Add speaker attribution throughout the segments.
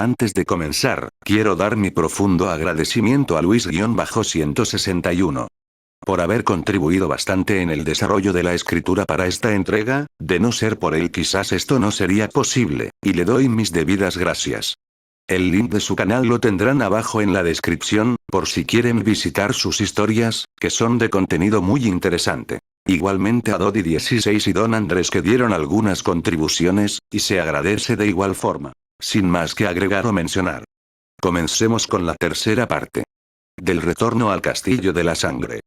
Speaker 1: Antes de comenzar, quiero dar mi profundo agradecimiento a Luis-161. Por haber contribuido bastante en el desarrollo de la escritura para esta entrega, de no ser por él quizás esto no sería posible, y le doy mis debidas gracias. El link de su canal lo tendrán abajo en la descripción, por si quieren visitar sus historias, que son de contenido muy interesante. Igualmente a Dodi16 y Don Andrés que dieron algunas contribuciones, y se agradece de igual forma. Sin más que agregar o mencionar. Comencemos con la tercera parte. Del retorno al Castillo de la Sangre.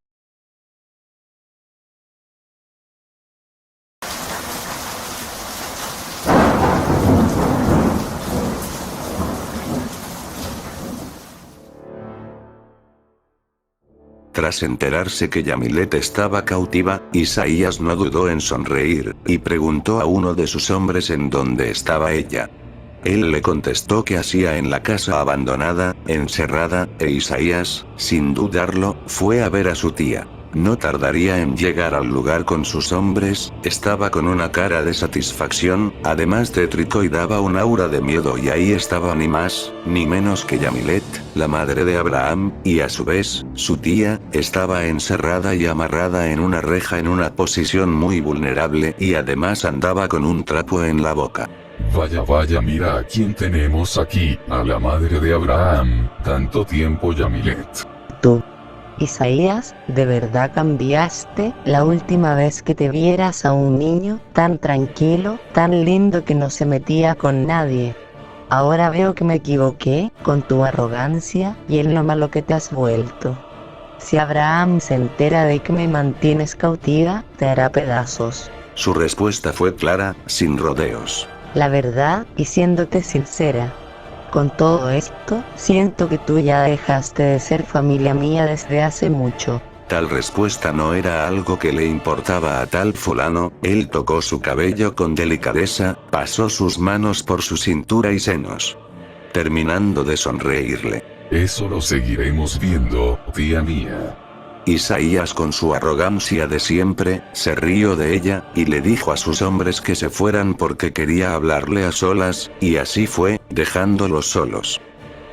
Speaker 1: Tras enterarse que Yamilet estaba cautiva, Isaías no dudó en sonreír, y preguntó a uno de sus hombres en dónde estaba ella. Él le contestó que hacía en la casa abandonada, encerrada, e Isaías, sin dudarlo, fue a ver a su tía. No tardaría en llegar al lugar con sus hombres, estaba con una cara de satisfacción, además tétrico y daba un aura de miedo y ahí estaba ni más, ni menos que Yamilet, la madre de Abraham, y a su vez, su tía, estaba encerrada y amarrada en una reja en una posición muy vulnerable y además andaba con un trapo en la boca.
Speaker 2: Vaya, vaya, mira a quién tenemos aquí, a la madre de Abraham, tanto tiempo Yamilet.
Speaker 3: Tú, Isaías, ¿de verdad cambiaste? La última vez que te vieras a un niño tan tranquilo, tan lindo que no se metía con nadie. Ahora veo que me equivoqué con tu arrogancia y en lo malo que te has vuelto. Si Abraham se entera de que me mantienes cautiva, te hará pedazos.
Speaker 1: Su respuesta fue clara, sin rodeos.
Speaker 3: La verdad, y siéndote sincera, con todo esto, siento que tú ya dejaste de ser familia mía desde hace mucho.
Speaker 1: Tal respuesta no era algo que le importaba a tal fulano, él tocó su cabello con delicadeza, pasó sus manos por su cintura y senos. Terminando de sonreírle.
Speaker 2: Eso lo seguiremos viendo, tía mía.
Speaker 1: Isaías con su arrogancia de siempre, se rió de ella, y le dijo a sus hombres que se fueran porque quería hablarle a solas, y así fue, dejándolos solos.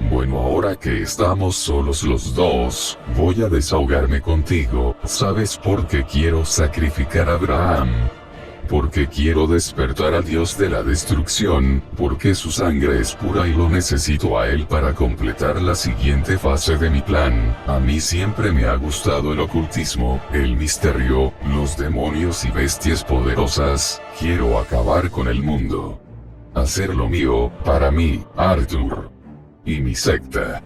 Speaker 2: Bueno, ahora que estamos solos los dos, voy a desahogarme contigo. ¿Sabes por qué quiero sacrificar a Abraham? Porque quiero despertar al Dios de la destrucción, porque su sangre es pura y lo necesito a él para completar la siguiente fase de mi plan. A mí siempre me ha gustado el ocultismo, el misterio, los demonios y bestias poderosas. Quiero acabar con el mundo. Hacer lo mío, para mí, Arthur. Y mi secta.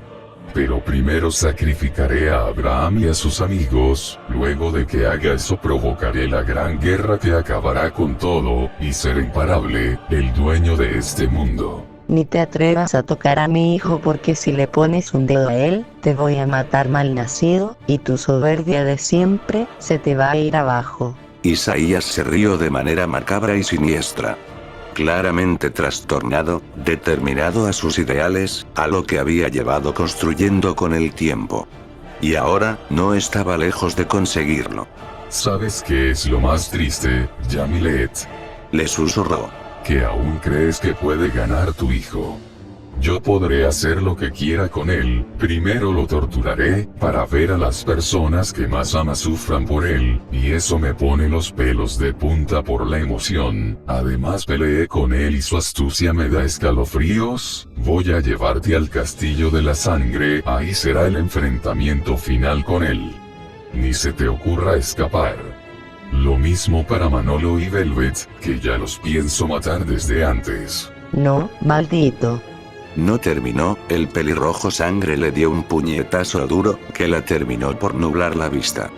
Speaker 2: Pero primero sacrificaré a Abraham y a sus amigos, luego de que haga eso provocaré la gran guerra que acabará con todo, y seré imparable, el dueño de este mundo.
Speaker 3: Ni te atrevas a tocar a mi hijo porque si le pones un dedo a él, te voy a matar malnacido, y tu soberbia de siempre, se te va a ir abajo.
Speaker 1: Isaías se rió de manera macabra y siniestra. Claramente trastornado, determinado a sus ideales, a lo que había llevado construyendo con el tiempo. Y ahora, no estaba lejos de conseguirlo.
Speaker 2: ¿Sabes qué es lo más triste, Yamilet?
Speaker 1: Le susurró.
Speaker 2: Que aún crees que puede ganar tu hijo. Yo podré hacer lo que quiera con él, primero lo torturaré, para ver a las personas que más ama sufran por él, y eso me pone los pelos de punta por la emoción. Además peleé con él y su astucia me da escalofríos. Voy a llevarte al Castillo de la Sangre, ahí será el enfrentamiento final con él. Ni se te ocurra escapar. Lo mismo para Manolo y Velvet, que ya los pienso matar desde antes.
Speaker 3: No, maldito.
Speaker 1: No terminó, el pelirrojo sangre le dio un puñetazo duro, que la terminó por nublar la vista.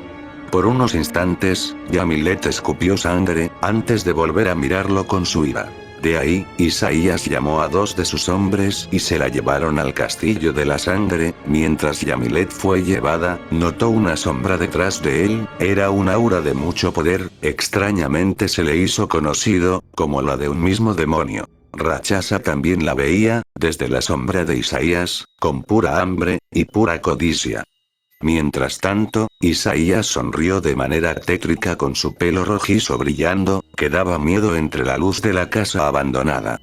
Speaker 1: Por unos instantes, Yamilet escupió sangre, antes de volver a mirarlo con su ira. De ahí, Isaías llamó a dos de sus hombres y se la llevaron al Castillo de la Sangre. Mientras Yamilet fue llevada, notó una sombra detrás de él, era un aura de mucho poder, extrañamente se le hizo conocido, como la de un mismo demonio. Rakshasa también la veía, desde la sombra de Isaías, con pura hambre, y pura codicia. Mientras tanto, Isaías sonrió de manera tétrica con su pelo rojizo brillando, que daba miedo entre la luz de la casa abandonada.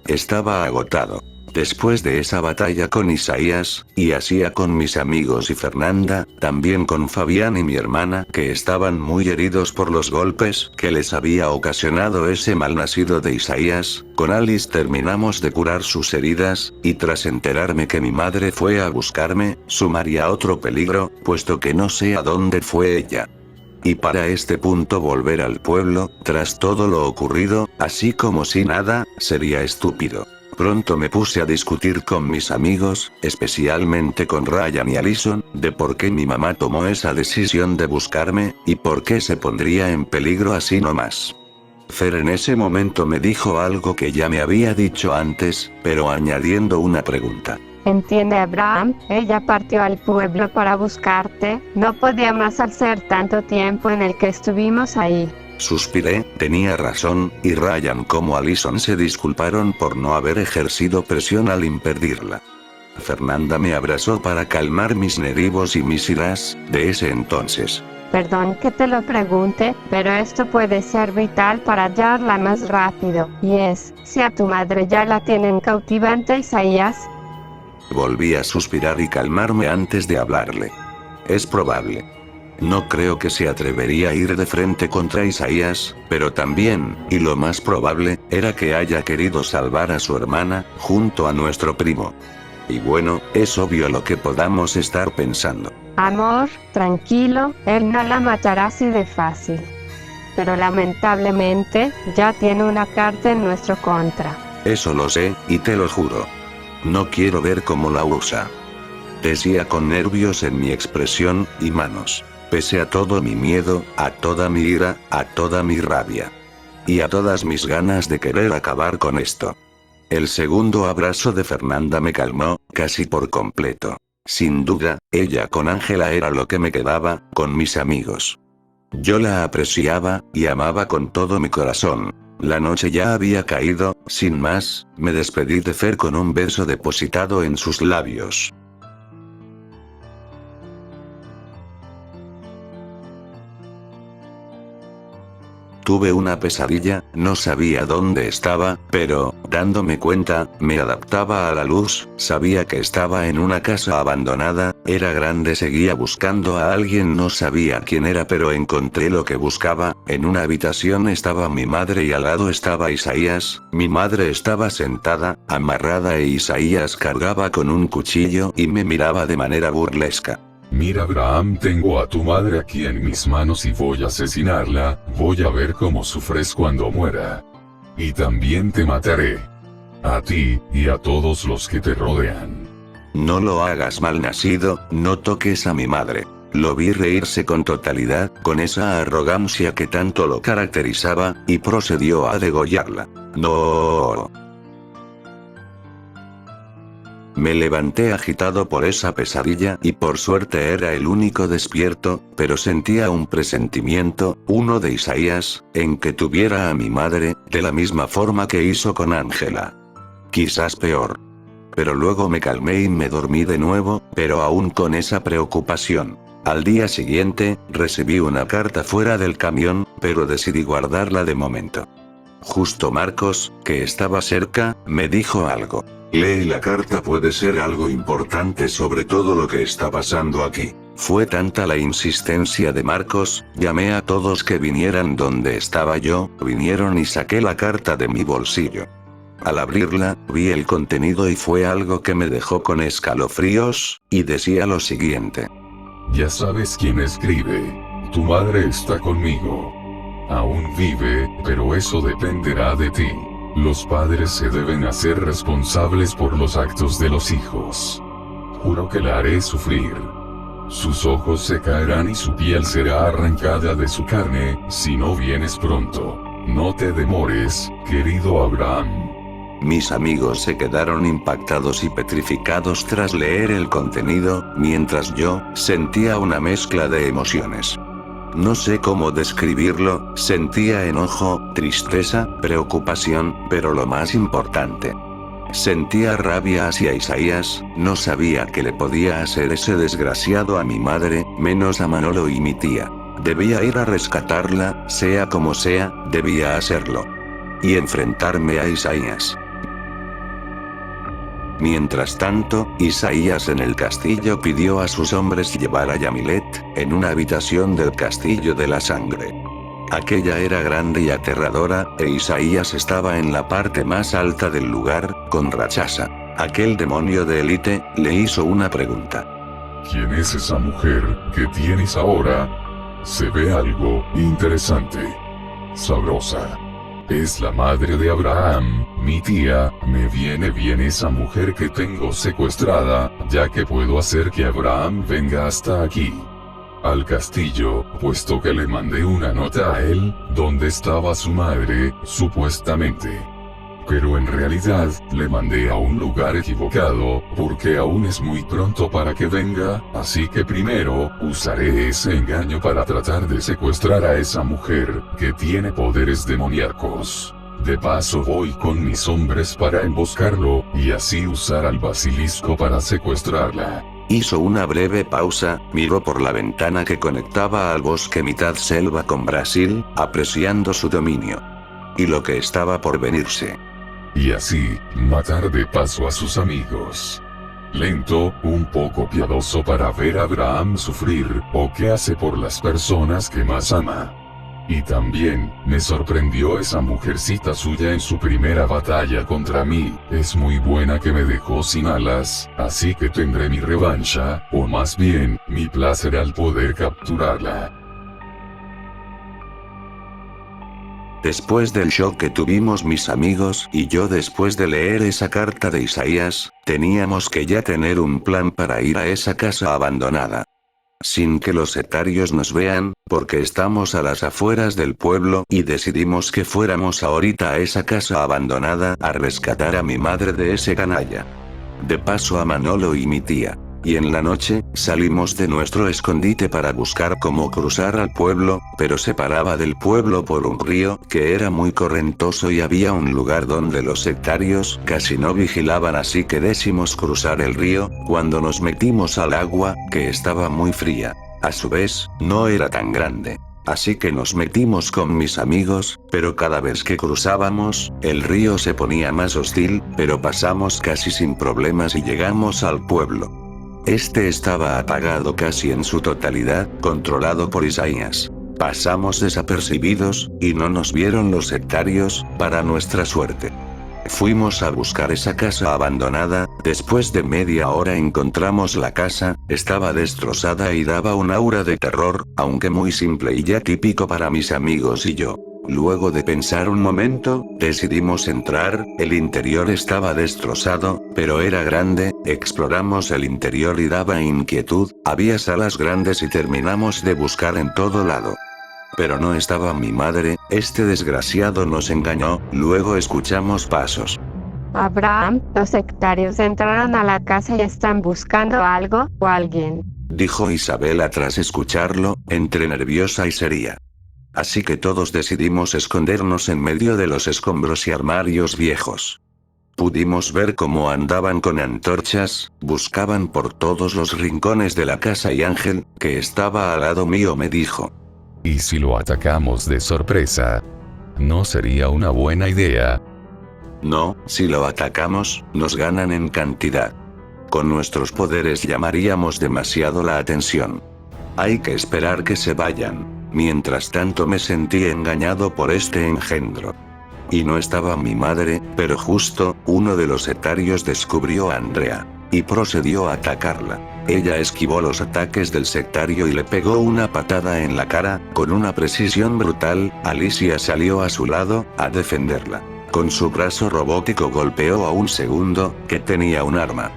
Speaker 1: estaba agotado. Después de esa batalla con Isaías, y hacía con mis amigos y Fernanda, también con Fabián y mi hermana, que estaban muy heridos por los golpes que les había ocasionado ese malnacido de Isaías, con Alice terminamos de curar sus heridas, y tras enterarme que mi madre fue a buscarme, sumaría otro peligro, puesto que no sé a dónde fue ella. Y para este punto volver al pueblo, tras todo lo ocurrido, así como si nada, sería estúpido. Pronto me puse a discutir con mis amigos, especialmente con Ryan y Allison, de por qué mi mamá tomó esa decisión de buscarme, y por qué se pondría en peligro así nomás. Fer en ese momento me dijo algo que ya me había dicho antes, pero añadiendo una pregunta.
Speaker 4: Entiende, Abraham, ella partió al pueblo para buscarte, no podíamos hacer tanto tiempo en el que estuvimos ahí.
Speaker 1: Suspiré, tenía razón, y Ryan como Allison se disculparon por no haber ejercido presión al impedirla. Fernanda me abrazó para calmar mis nervios y mis iras, de ese entonces.
Speaker 4: Perdón que te lo pregunte, pero esto puede ser vital para hallarla más rápido, y es, si a tu madre ya la tienen cautivante Isaías.
Speaker 1: Volví a suspirar y calmarme antes de hablarle. Es probable. No creo que se atrevería a ir de frente contra Isaías, pero también, y lo más probable, era que haya querido salvar a su hermana, junto a nuestro primo. Y bueno, es obvio lo que podamos estar pensando.
Speaker 4: Amor, tranquilo, él no la matará así de fácil. Pero lamentablemente, ya tiene una carta en nuestro contra.
Speaker 1: Eso lo sé, y te lo juro. No quiero ver cómo la usa. Decía con nervios en mi expresión y manos. Pese a todo mi miedo, a toda mi ira, a toda mi rabia. Y a todas mis ganas de querer acabar con esto. El segundo abrazo de Fernanda me calmó, casi por completo. Sin duda, ella con Ángela era lo que me quedaba, con mis amigos. Yo la apreciaba, y amaba con todo mi corazón. La noche ya había caído, sin más, me despedí de Fer con un beso depositado en sus labios. Tuve una pesadilla, no sabía dónde estaba, pero, dándome cuenta, me adaptaba a la luz, sabía que estaba en una casa abandonada, era grande, seguía buscando a alguien, no sabía quién era, pero encontré lo que buscaba. En una habitación estaba mi madre y al lado estaba Isaías. Mi madre estaba sentada, amarrada, e Isaías cargaba con un cuchillo y me miraba de manera burlesca.
Speaker 2: Mira, Abraham, tengo a tu madre aquí en mis manos y voy a asesinarla, voy a ver cómo sufres cuando muera. Y también te mataré. A ti, y a todos los que te rodean.
Speaker 1: No lo hagas, malnacido, no toques a mi madre. Lo vi reírse con totalidad, con esa arrogancia que tanto lo caracterizaba, y procedió a degollarla. No. Me levanté agitado por esa pesadilla y por suerte era el único despierto, pero sentía un presentimiento, uno de Isaías, en que tuviera a mi madre, de la misma forma que hizo con Ángela. Quizás peor. Pero luego me calmé y me dormí de nuevo, pero aún con esa preocupación. Al día siguiente, recibí una carta fuera del camión, pero decidí guardarla de momento. Justo Marcos, que estaba cerca, me dijo algo.
Speaker 5: Lee la carta, puede ser algo importante sobre todo lo que está pasando aquí.
Speaker 1: Fue tanta la insistencia de Marcos, llamé a todos que vinieran donde estaba yo, vinieron y saqué la carta de mi bolsillo. Al abrirla, vi el contenido y fue algo que me dejó con escalofríos, y decía lo siguiente.
Speaker 2: Ya sabes quién escribe. Tu madre está conmigo. Aún vive, pero eso dependerá de ti. Los padres se deben hacer responsables por los actos de los hijos. Juro que la haré sufrir. Sus ojos se caerán y su piel será arrancada de su carne, si no vienes pronto. No te demores, querido Abraham.
Speaker 1: Mis amigos se quedaron impactados y petrificados tras leer el contenido, mientras yo sentía una mezcla de emociones. No sé cómo describirlo, sentía enojo, tristeza, preocupación, pero lo más importante. Sentía rabia hacia Isaías, no sabía qué le podía hacer ese desgraciado a mi madre, menos a Manolo y mi tía. Debía ir a rescatarla, sea como sea, debía hacerlo. Y enfrentarme a Isaías. Mientras tanto, Isaías en el castillo pidió a sus hombres llevar a Yamilet, en una habitación del castillo de la sangre. Aquella era grande y aterradora, e Isaías estaba en la parte más alta del lugar, con Rakshasa. Aquel demonio de élite, le hizo una pregunta.
Speaker 2: ¿Quién es esa mujer que tienes ahora? Se ve algo interesante. Sabrosa. Es la madre de Abraham, mi tía. Me viene bien esa mujer que tengo secuestrada, ya que puedo hacer que Abraham venga hasta aquí, al castillo, puesto que le mandé una nota a él, donde estaba su madre, supuestamente. Pero en realidad, le mandé a un lugar equivocado, porque aún es muy pronto para que venga, así que primero, usaré ese engaño para tratar de secuestrar a esa mujer, que tiene poderes demoníacos. De paso voy con mis hombres para emboscarlo, y así usar al basilisco para secuestrarla.
Speaker 1: Hizo una breve pausa, miró por la ventana que conectaba al bosque mitad selva con Brasil, apreciando su dominio. Y lo que estaba por venirse.
Speaker 2: Y así, matar de paso a sus amigos. Lento, un poco piadoso para ver a Abraham sufrir, o qué hace por las personas que más ama. Y también, me sorprendió esa mujercita suya en su primera batalla contra mí, es muy buena que me dejó sin alas, así que tendré mi revancha, o más bien, mi placer al poder capturarla.
Speaker 1: Después del shock que tuvimos mis amigos y yo después de leer esa carta de Isaías, teníamos que ya tener un plan para ir a esa casa abandonada. Sin que los sectarios nos vean, porque estamos a las afueras del pueblo y decidimos que fuéramos ahorita a esa casa abandonada a rescatar a mi madre de ese canalla. De paso a Manolo y mi tía. Y en la noche, salimos de nuestro escondite para buscar cómo cruzar al pueblo, pero se paraba del pueblo por un río, que era muy correntoso y había un lugar donde los sectarios casi no vigilaban, así que decidimos cruzar el río, cuando nos metimos al agua, que estaba muy fría. A su vez, no era tan grande. Así que nos metimos con mis amigos, pero cada vez que cruzábamos, el río se ponía más hostil, pero pasamos casi sin problemas y llegamos al pueblo. Este estaba apagado casi en su totalidad, controlado por Isaías. Pasamos desapercibidos, y no nos vieron los sectarios, para nuestra suerte. Fuimos a buscar esa casa abandonada, después de media hora encontramos la casa, estaba destrozada y daba un aura de terror, aunque muy simple y ya típico para mis amigos y yo. Luego de pensar un momento, decidimos entrar, el interior estaba destrozado, pero era grande, exploramos el interior y daba inquietud, había salas grandes y terminamos de buscar en todo lado. Pero no estaba mi madre, este desgraciado nos engañó, luego escuchamos pasos.
Speaker 4: Abraham, los sectarios entraron a la casa y están buscando algo, o alguien.
Speaker 1: Dijo Isabela tras escucharlo, entre nerviosa y seria. Así que todos decidimos escondernos en medio de los escombros y armarios viejos. Pudimos ver cómo andaban con antorchas, buscaban por todos los rincones de la casa y Ángel, que estaba al lado mío, me dijo.
Speaker 6: ¿Y si lo atacamos de sorpresa? ¿No sería una buena idea?
Speaker 1: No, si lo atacamos, nos ganan en cantidad. Con nuestros poderes llamaríamos demasiado la atención. Hay que esperar que se vayan. Mientras tanto me sentí engañado por este engendro. Y no estaba mi madre, pero justo, uno de los sectarios descubrió a Andrea. Y procedió a atacarla. Ella esquivó los ataques del sectario y le pegó una patada en la cara, con una precisión brutal. Alicia salió a su lado, a defenderla. Con su brazo robótico golpeó a un segundo, que tenía un arma.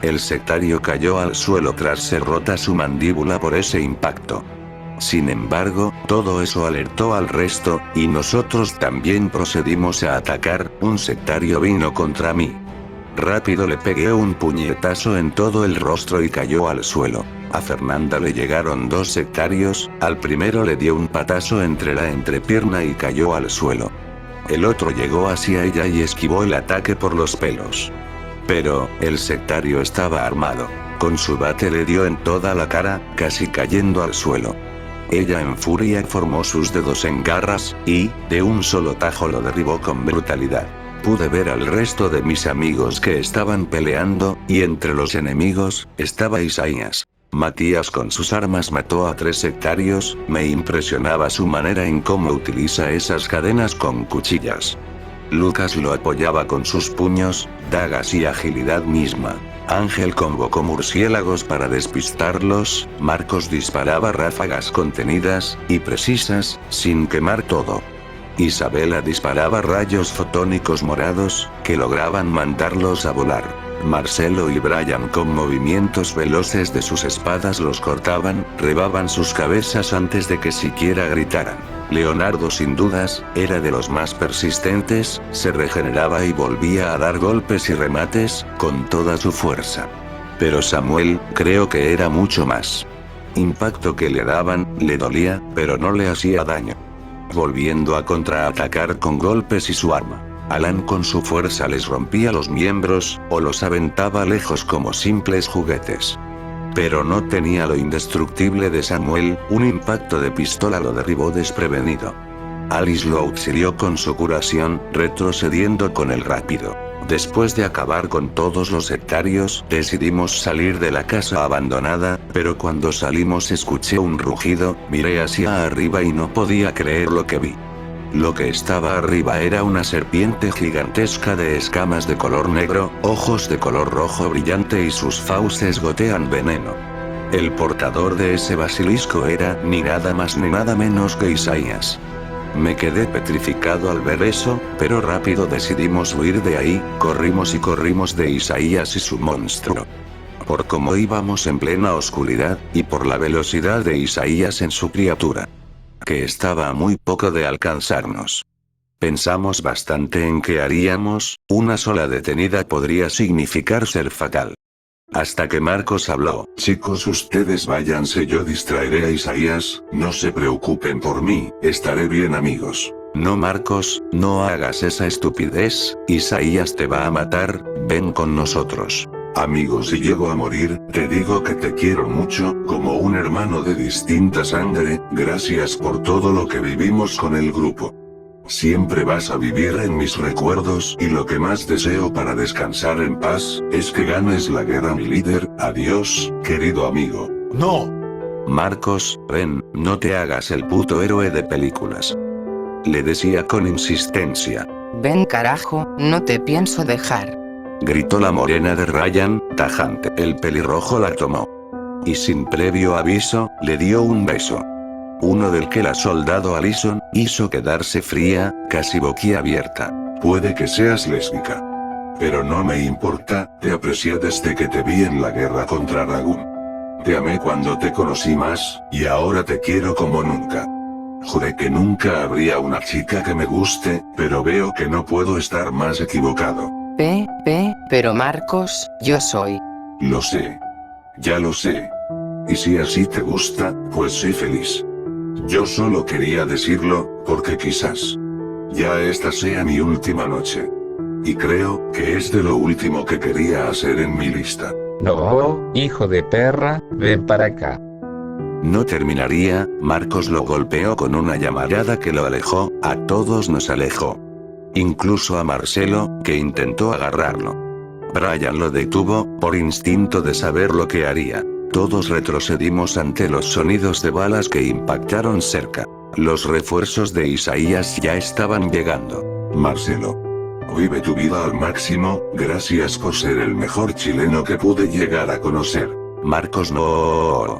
Speaker 1: El sectario cayó al suelo tras ser rota su mandíbula por ese impacto. Sin embargo, todo eso alertó al resto, y nosotros también procedimos a atacar. Un sectario vino contra mí. Rápido le pegué un puñetazo en todo el rostro y cayó al suelo. A Fernanda le llegaron dos sectarios, al primero le dio un patazo entre la entrepierna y cayó al suelo. El otro llegó hacia ella y esquivó el ataque por los pelos. Pero, el sectario estaba armado. Con su bate le dio en toda la cara, casi cayendo al suelo. Ella en furia formó sus dedos en garras, y, de un solo tajo lo derribó con brutalidad. Pude ver al resto de mis amigos que estaban peleando, y entre los enemigos, estaba Isaías. Matías con sus armas mató a 3 sectarios, me impresionaba su manera en cómo utiliza esas cadenas con cuchillas. Lucas lo apoyaba con sus puños, dagas y agilidad misma. Ángel convocó murciélagos para despistarlos, Marcos disparaba ráfagas contenidas, y precisas, sin quemar todo. Isabela disparaba rayos fotónicos morados, que lograban mandarlos a volar. Marcelo y Brian con movimientos veloces de sus espadas los cortaban, rebaban sus cabezas antes de que siquiera gritaran. Leonardo sin dudas, era de los más persistentes, se regeneraba y volvía a dar golpes y remates, con toda su fuerza. Pero Samuel, creo que era mucho más. Impacto que le daban, le dolía, pero no le hacía daño. Volviendo a contraatacar con golpes y su arma. Alan con su fuerza les rompía los miembros, o los aventaba lejos como simples juguetes. Pero no tenía lo indestructible de Samuel, un impacto de pistola lo derribó desprevenido. Alice lo auxilió con su curación, retrocediendo con el rápido. Después de acabar con todos los sectarios, decidimos salir de la casa abandonada, pero cuando salimos escuché un rugido, miré hacia arriba y no podía creer lo que vi. Lo que estaba arriba era una serpiente gigantesca de escamas de color negro, ojos de color rojo brillante y sus fauces gotean veneno. El portador de ese basilisco era ni nada más ni nada menos que Isaías. Me quedé petrificado al ver eso, pero rápido decidimos huir de ahí, corrimos y corrimos de Isaías y su monstruo. Por cómo íbamos en plena oscuridad, y por la velocidad de Isaías en su criatura. Que estaba a muy poco de alcanzarnos. Pensamos bastante en qué haríamos, una sola detenida podría significar ser fatal. Hasta que Marcos habló.
Speaker 5: Chicos, ustedes váyanse, yo distraeré a Isaías, no se preocupen por mí, estaré bien amigos.
Speaker 1: No Marcos, no hagas esa estupidez, Isaías te va a matar, ven con nosotros.
Speaker 5: Amigo, si llego a morir, te digo que te quiero mucho, como un hermano de distinta sangre, gracias por todo lo que vivimos con el grupo. Siempre vas a vivir en mis recuerdos y lo que más deseo para descansar en paz, es que ganes la guerra mi líder, adiós, querido amigo.
Speaker 7: No.
Speaker 1: Marcos, ven, no te hagas el puto héroe de películas. Le decía con insistencia.
Speaker 8: Ven carajo, no te pienso dejar.
Speaker 1: Gritó la morena de Ryan, tajante. El pelirrojo la tomó. Y sin previo aviso, le dio un beso. Uno del que la soldado Allison hizo quedarse fría, casi boquiabierta.
Speaker 5: Puede que seas lésbica. Pero no me importa, te aprecié desde que te vi en la guerra contra Ragun. Te amé cuando te conocí más, y ahora te quiero como nunca. Juré que nunca habría una chica que me guste, pero veo que no puedo estar más equivocado.
Speaker 8: Pero Marcos, yo soy.
Speaker 5: Lo sé. Ya lo sé. Y si así te gusta, pues soy feliz. Yo solo quería decirlo, porque quizás ya esta sea mi última noche. Y creo que es de lo último que quería hacer en mi lista.
Speaker 9: No, hijo de perra, ven para acá.
Speaker 1: No terminaría, Marcos lo golpeó con una llamarada que lo alejó, a todos nos alejó. Incluso a Marcelo, que intentó agarrarlo. Brian lo detuvo, por instinto de saber lo que haría. Todos retrocedimos ante los sonidos de balas que impactaron cerca. Los refuerzos de Isaías ya estaban llegando.
Speaker 5: Marcelo. Vive tu vida al máximo, gracias por ser el mejor chileno que pude llegar a conocer.
Speaker 1: Marcos no.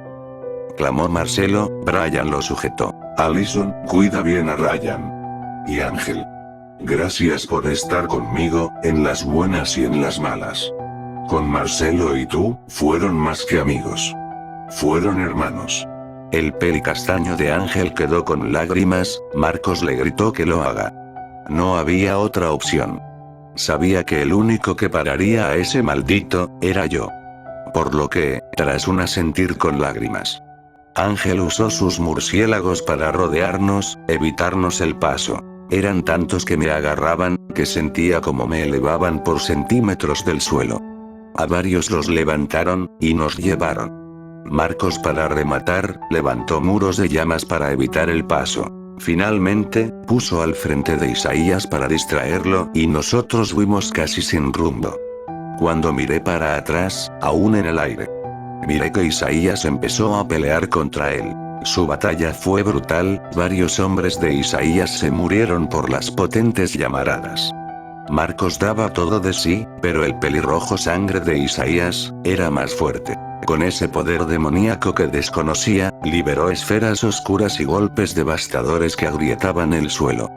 Speaker 1: Clamó Marcelo, Brian lo sujetó.
Speaker 5: Allison, cuida bien a Ryan. Y Ángel. Gracias por estar conmigo, en las buenas y en las malas. Con Marcelo y tú, fueron más que amigos. Fueron hermanos.
Speaker 1: El pelicastaño de Ángel quedó con lágrimas, Marcos le gritó que lo haga. No había otra opción. Sabía que el único que pararía a ese maldito, era yo. Por lo que, tras un asentir con lágrimas, Ángel usó sus murciélagos para rodearnos, evitarnos el paso. Eran tantos que me agarraban, que sentía como me elevaban por centímetros del suelo. A varios los levantaron, y nos llevaron. Marcos, para rematar, levantó muros de llamas para evitar el paso. Finalmente, puso al frente de Isaías para distraerlo y nosotros fuimos casi sin rumbo. Cuando miré para atrás, aún en el aire, miré que Isaías empezó a pelear contra él. Su batalla fue brutal, varios hombres de Isaías se murieron por las potentes llamaradas. Marcos daba todo de sí, pero el pelirrojo sangre de Isaías era más fuerte. Con ese poder demoníaco que desconocía, liberó esferas oscuras y golpes devastadores que agrietaban el suelo.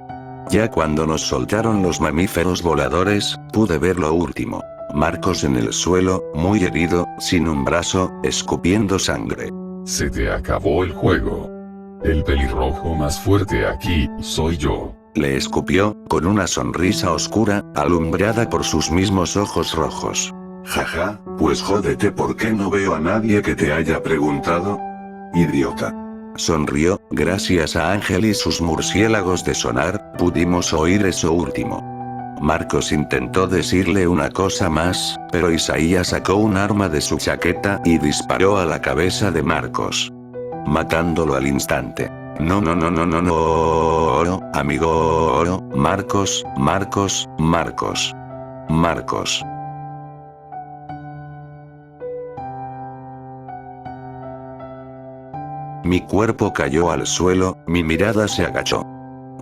Speaker 1: Ya cuando nos soltaron los mamíferos voladores, pude ver lo último. Marcos en el suelo, muy herido, sin un brazo, escupiendo sangre.
Speaker 2: Se te acabó el juego. El pelirrojo más fuerte aquí soy yo.
Speaker 1: Le escupió, con una sonrisa oscura, alumbrada por sus mismos ojos rojos.
Speaker 5: Jaja, pues jódete, ¿por qué no veo a nadie que te haya preguntado? Idiota.
Speaker 1: Sonrió, gracias a Ángel y sus murciélagos de sonar, pudimos oír eso último. Marcos intentó decirle una cosa más, pero Isaías sacó un arma de su chaqueta y disparó a la cabeza de Marcos, matándolo al instante. No, amigo, Marcos. Mi cuerpo cayó al suelo, mi mirada se agachó.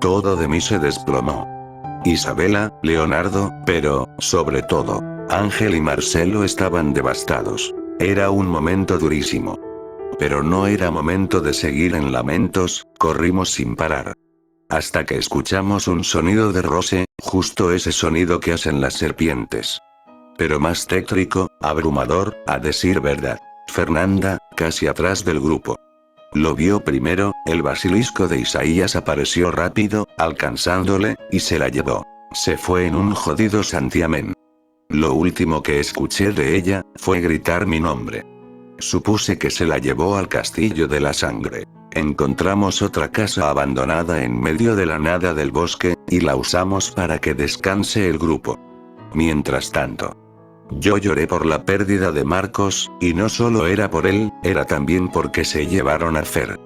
Speaker 1: Todo de mí se desplomó. Isabela, Leonardo, pero, sobre todo, Ángel y Marcelo estaban devastados. Era un momento durísimo. Pero no era momento de seguir en lamentos, corrimos sin parar. Hasta que escuchamos un sonido de roce, justo ese sonido que hacen las serpientes. Pero más tétrico, abrumador, a decir verdad. Fernanda, casi atrás del grupo. Lo vio primero, el basilisco de Isaías apareció rápido, alcanzándole, y se la llevó. Se fue en un jodido santiamén. Lo último que escuché de ella, fue gritar mi nombre. Supuse que se la llevó al castillo de la sangre. Encontramos otra casa abandonada en medio de la nada del bosque, y la usamos para que descanse el grupo. Mientras tanto, yo lloré por la pérdida de Marcos, y no solo era por él, era también porque se llevaron a Fer.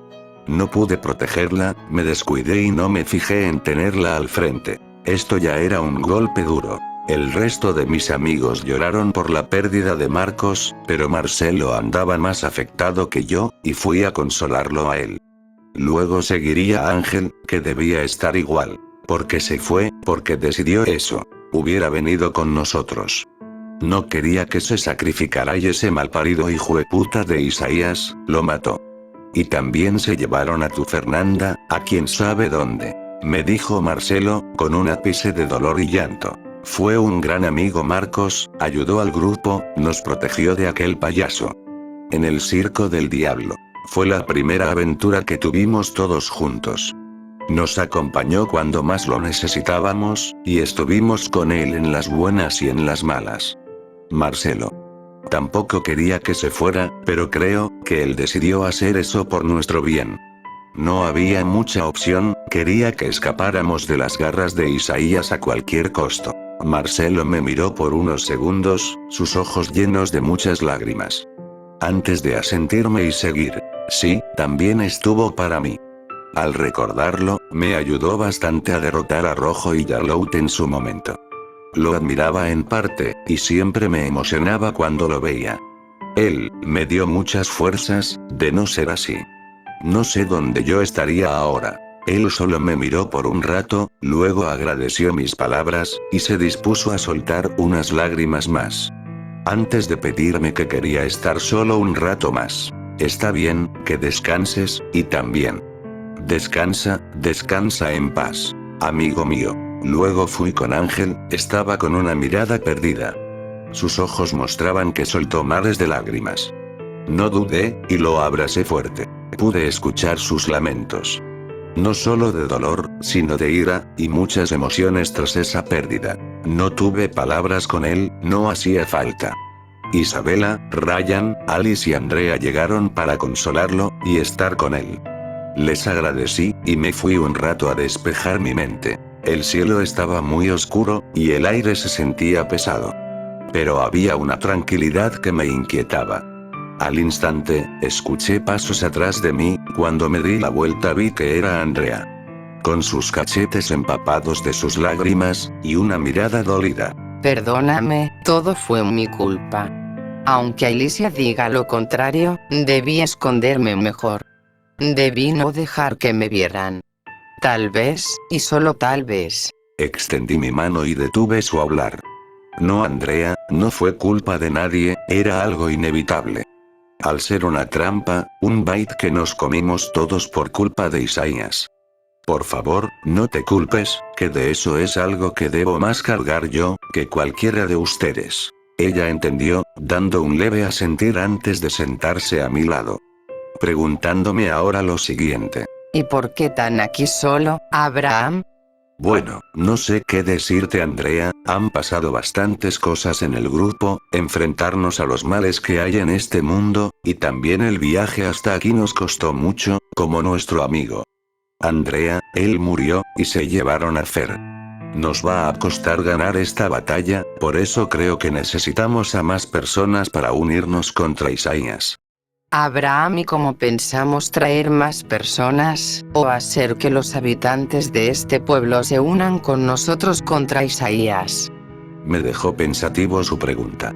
Speaker 1: No pude protegerla, me descuidé y no me fijé en tenerla al frente. Esto ya era un golpe duro. El resto de mis amigos lloraron por la pérdida de Marcos, pero Marcelo andaba más afectado que yo, y fui a consolarlo a él. Luego seguiría a Ángel, que debía estar igual. Porque se fue, porque decidió eso. Hubiera venido con nosotros. No quería que se sacrificara y ese malparido hijueputa de Isaías, lo mató. Y también se llevaron a tu Fernanda, a quién sabe dónde. Me dijo Marcelo, con un ápice de dolor y llanto. Fue un gran amigo Marcos, ayudó al grupo, nos protegió de aquel payaso. En el circo del diablo. Fue la primera aventura que tuvimos todos juntos. Nos acompañó cuando más lo necesitábamos, y estuvimos con él en las buenas y en las malas. Marcelo. Tampoco quería que se fuera, pero creo que él decidió hacer eso por nuestro bien. No había mucha opción, quería que escapáramos de las garras de Isaías a cualquier costo. Marcelo me miró por unos segundos, sus ojos llenos de muchas lágrimas. Antes de asentirme y seguir. Sí, también estuvo para mí. Al recordarlo, me ayudó bastante a derrotar a Rojo y Yarlout en su momento. Lo admiraba en parte, y siempre me emocionaba cuando lo veía. Él, me dio muchas fuerzas, de no ser así. No sé dónde yo estaría ahora. Él solo me miró por un rato, luego agradeció mis palabras, y se dispuso a soltar unas lágrimas más. Antes de pedirme que quería estar solo un rato más. Está bien, que descanses, y también. Descansa en paz, amigo mío. Luego fui con Ángel, estaba con una mirada perdida. Sus ojos mostraban que soltó mares de lágrimas. No dudé, y lo abracé fuerte. Pude escuchar sus lamentos. No solo de dolor, sino de ira, y muchas emociones tras esa pérdida. No tuve palabras con él, no hacía falta. Isabela, Ryan, Alice y Andrea llegaron para consolarlo, y estar con él. Les agradecí, y me fui un rato a despejar mi mente. El cielo estaba muy oscuro, y el aire se sentía pesado. Pero había una tranquilidad que me inquietaba. Al instante, escuché pasos atrás de mí, cuando me di la vuelta vi que era Andrea. con sus cachetes empapados de sus lágrimas, y una mirada dolida.
Speaker 8: Perdóname, todo fue mi culpa. Aunque Alicia diga lo contrario, debí esconderme mejor. Debí no dejar que me vieran. Tal vez, y solo tal vez.
Speaker 1: Extendí mi mano y detuve su hablar. No, Andrea, no fue culpa de nadie, era algo inevitable. Al ser una trampa, un bait que nos comimos todos por culpa de Isaías. Por favor, no te culpes, que de eso es algo que debo más cargar yo, que cualquiera de ustedes. Ella entendió, dando un leve asentir antes de sentarse a mi lado. Preguntándome ahora lo siguiente.
Speaker 8: ¿Y por qué tan aquí solo, Abraham?
Speaker 1: Bueno, no sé qué decirte, Andrea, han pasado bastantes cosas en el grupo, enfrentarnos a los males que hay en este mundo, y también el viaje hasta aquí nos costó mucho, como nuestro amigo Andrea, él murió, y se llevaron a Fer. Nos va a costar ganar esta batalla, por eso creo que necesitamos a más personas para unirnos contra Isaías.
Speaker 8: Abraham, ¿y cómo pensamos traer más personas, o hacer que los habitantes de este pueblo se unan con nosotros contra Isaías?
Speaker 1: Me dejó pensativo su pregunta.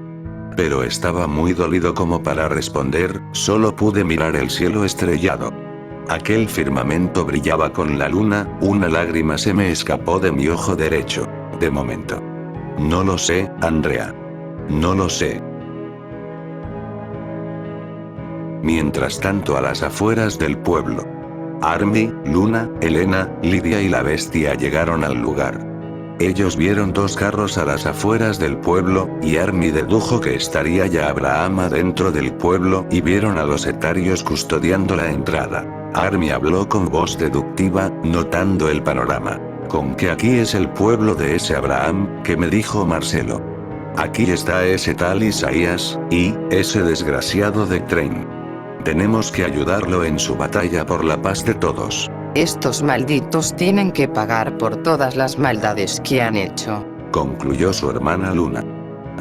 Speaker 1: Pero estaba muy dolido como para responder, solo pude mirar el cielo estrellado. Aquel firmamento brillaba con la luna, una lágrima se me escapó de mi ojo derecho. De momento. No lo sé, Andrea. No lo sé. Mientras tanto, a las afueras del pueblo, Army, Luna, Elena, Lidia y la bestia llegaron al lugar. Ellos vieron dos carros a las afueras del pueblo, y Army dedujo que estaría ya Abraham adentro del pueblo, y vieron a los etarios custodiando la entrada. Army habló con voz deductiva, notando el panorama. Con que aquí es el pueblo de ese Abraham, que me dijo Marcelo. Aquí está ese tal Isaías, y ese desgraciado de Tren. Tenemos que ayudarlo en su batalla por la paz de todos.
Speaker 8: Estos malditos tienen que pagar por todas las maldades que han hecho,
Speaker 1: concluyó su hermana Luna.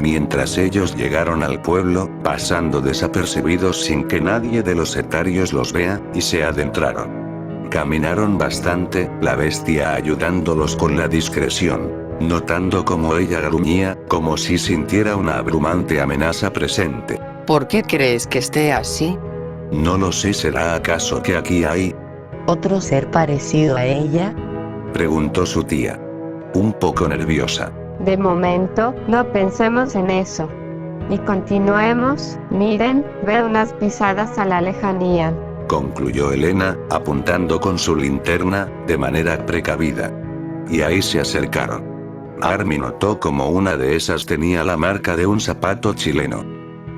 Speaker 1: Mientras ellos llegaron al pueblo, pasando desapercibidos sin que nadie de los etarios los vea, y se adentraron. Caminaron bastante, la bestia ayudándolos con la discreción, notando cómo ella gruñía, como si sintiera una abrumante amenaza presente.
Speaker 8: ¿Por qué crees que esté así?
Speaker 1: No lo sé, ¿será acaso que aquí hay
Speaker 3: ¿otro ser parecido a ella?
Speaker 1: preguntó su tía. Un poco nerviosa.
Speaker 4: De momento, no pensemos en eso. Y continuemos, miren, veo unas pisadas a la lejanía.
Speaker 1: Concluyó Elena, apuntando con su linterna, de manera precavida. Y ahí se acercaron. Army notó como una de esas tenía la marca de un zapato chileno.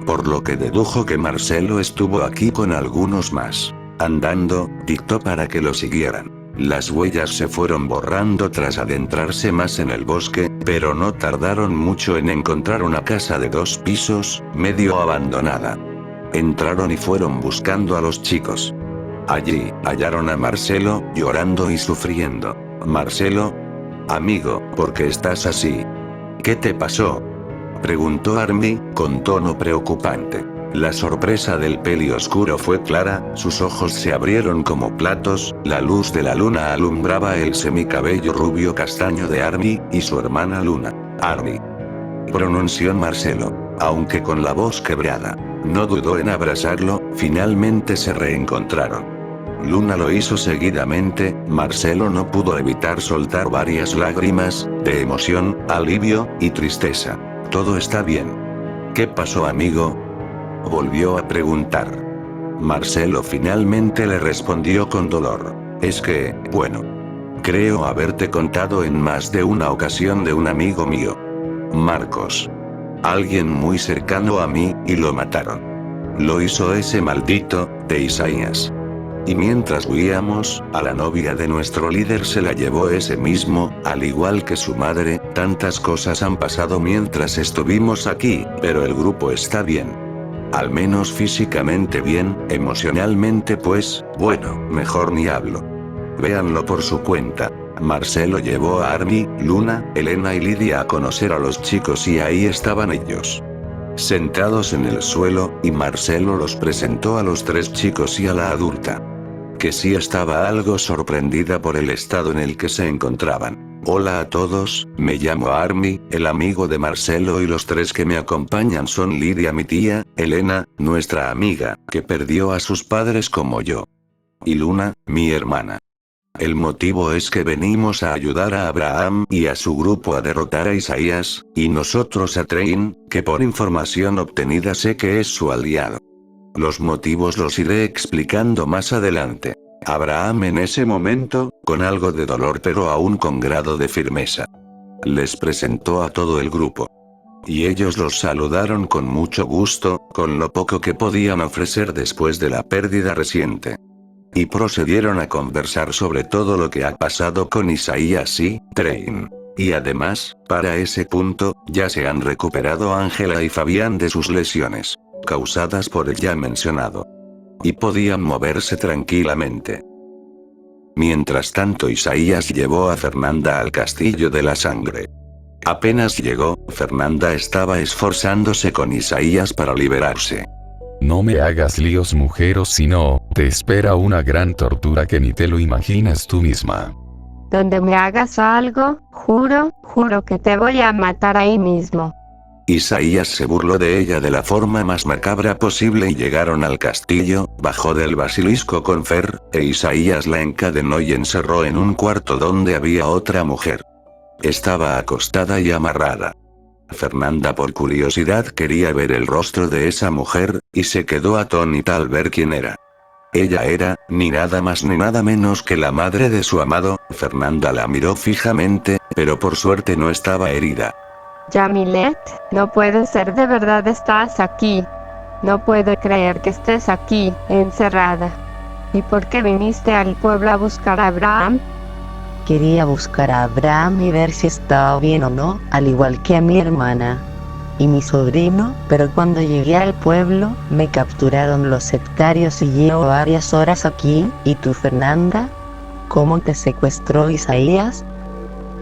Speaker 1: Por lo que dedujo que Marcelo estuvo aquí con algunos más. Andando, dictó para que lo siguieran. Las huellas se fueron borrando tras adentrarse más en el bosque, pero no tardaron mucho en encontrar una casa de 2 pisos, medio abandonada. Entraron y fueron buscando a los chicos. Allí, hallaron a Marcelo, llorando y sufriendo. Marcelo, amigo, ¿por qué estás así? ¿Qué te pasó? Preguntó Army, con tono preocupante. La sorpresa del peli oscuro fue clara, sus ojos se abrieron como platos, la luz de la luna alumbraba el semicabello rubio castaño de Army, y su hermana Luna. Army, pronunció Marcelo, aunque con la voz quebrada. No dudó en abrazarlo, finalmente se reencontraron. Luna lo hizo seguidamente, Marcelo no pudo evitar soltar varias lágrimas, de emoción, alivio, y tristeza. Todo está bien. ¿Qué pasó, amigo? Volvió a preguntar. Marcelo finalmente le respondió con dolor. Es que, bueno, creo haberte contado en más de una ocasión de un amigo mío. Marcos. Alguien muy cercano a mí, y lo mataron. Lo hizo ese maldito, de Isaías. Y mientras huíamos, a la novia de nuestro líder se la llevó ese mismo, al igual que su madre. Tantas cosas han pasado mientras estuvimos aquí, pero el grupo está bien. Al menos físicamente bien, emocionalmente pues, bueno, mejor ni hablo. Véanlo por su cuenta. Marcelo llevó a Army, Luna, Elena y Lidia a conocer a los chicos y ahí estaban ellos. Sentados en el suelo, y Marcelo los presentó a los 3 chicos y a la adulta. que sí estaba algo sorprendida por el estado en el que se encontraban. Hola a todos, me llamo Army, el amigo de Marcelo, y los tres que me acompañan son Lidia, mi tía, Elena, nuestra amiga, que perdió a sus padres como yo, y Luna, mi hermana. El motivo es que venimos a ayudar a Abraham y a su grupo a derrotar a Isaías, y nosotros a Train, que por información obtenida sé que es su aliado. Los motivos los iré explicando más adelante. Abraham en ese momento, con algo de dolor pero aún con grado de firmeza, les presentó a todo el grupo. Y ellos los saludaron con mucho gusto, con lo poco que podían ofrecer después de la pérdida reciente. Y procedieron a conversar sobre todo lo que ha pasado con Isaías y Train. Y además, para ese punto, ya se han recuperado Ángela y Fabián de sus lesiones, causadas por el ya mencionado, y podían moverse tranquilamente. Mientras tanto, Isaías llevó a Fernanda al Castillo de la Sangre. Apenas llegó, Fernanda estaba esforzándose con Isaías para liberarse.
Speaker 6: No me hagas líos, mujer, o si no, te espera una gran tortura que ni te lo imaginas tú misma.
Speaker 4: Donde me hagas algo, juro que te voy a matar ahí mismo.
Speaker 1: Isaías se burló de ella de la forma más macabra posible y llegaron al castillo, bajó del basilisco con Fer, e Isaías la encadenó y encerró en un cuarto donde había otra mujer. Estaba acostada y amarrada. Fernanda por curiosidad quería ver el rostro de esa mujer, y se quedó atónita al ver quién era. Ella era, ni nada más ni nada menos que la madre de su amado. Fernanda la miró fijamente, pero por suerte no estaba herida.
Speaker 4: Yamilet, no puede ser, de verdad estás aquí. No puedo creer que estés aquí, encerrada. ¿Y por qué viniste al pueblo a buscar a Abraham?
Speaker 3: Quería buscar a Abraham y ver si estaba bien o no, al igual que a mi hermana y mi sobrino, pero cuando llegué al pueblo, me capturaron los sectarios y llevo varias horas aquí. ¿Y tú, Fernanda? ¿Cómo te secuestró Isaías?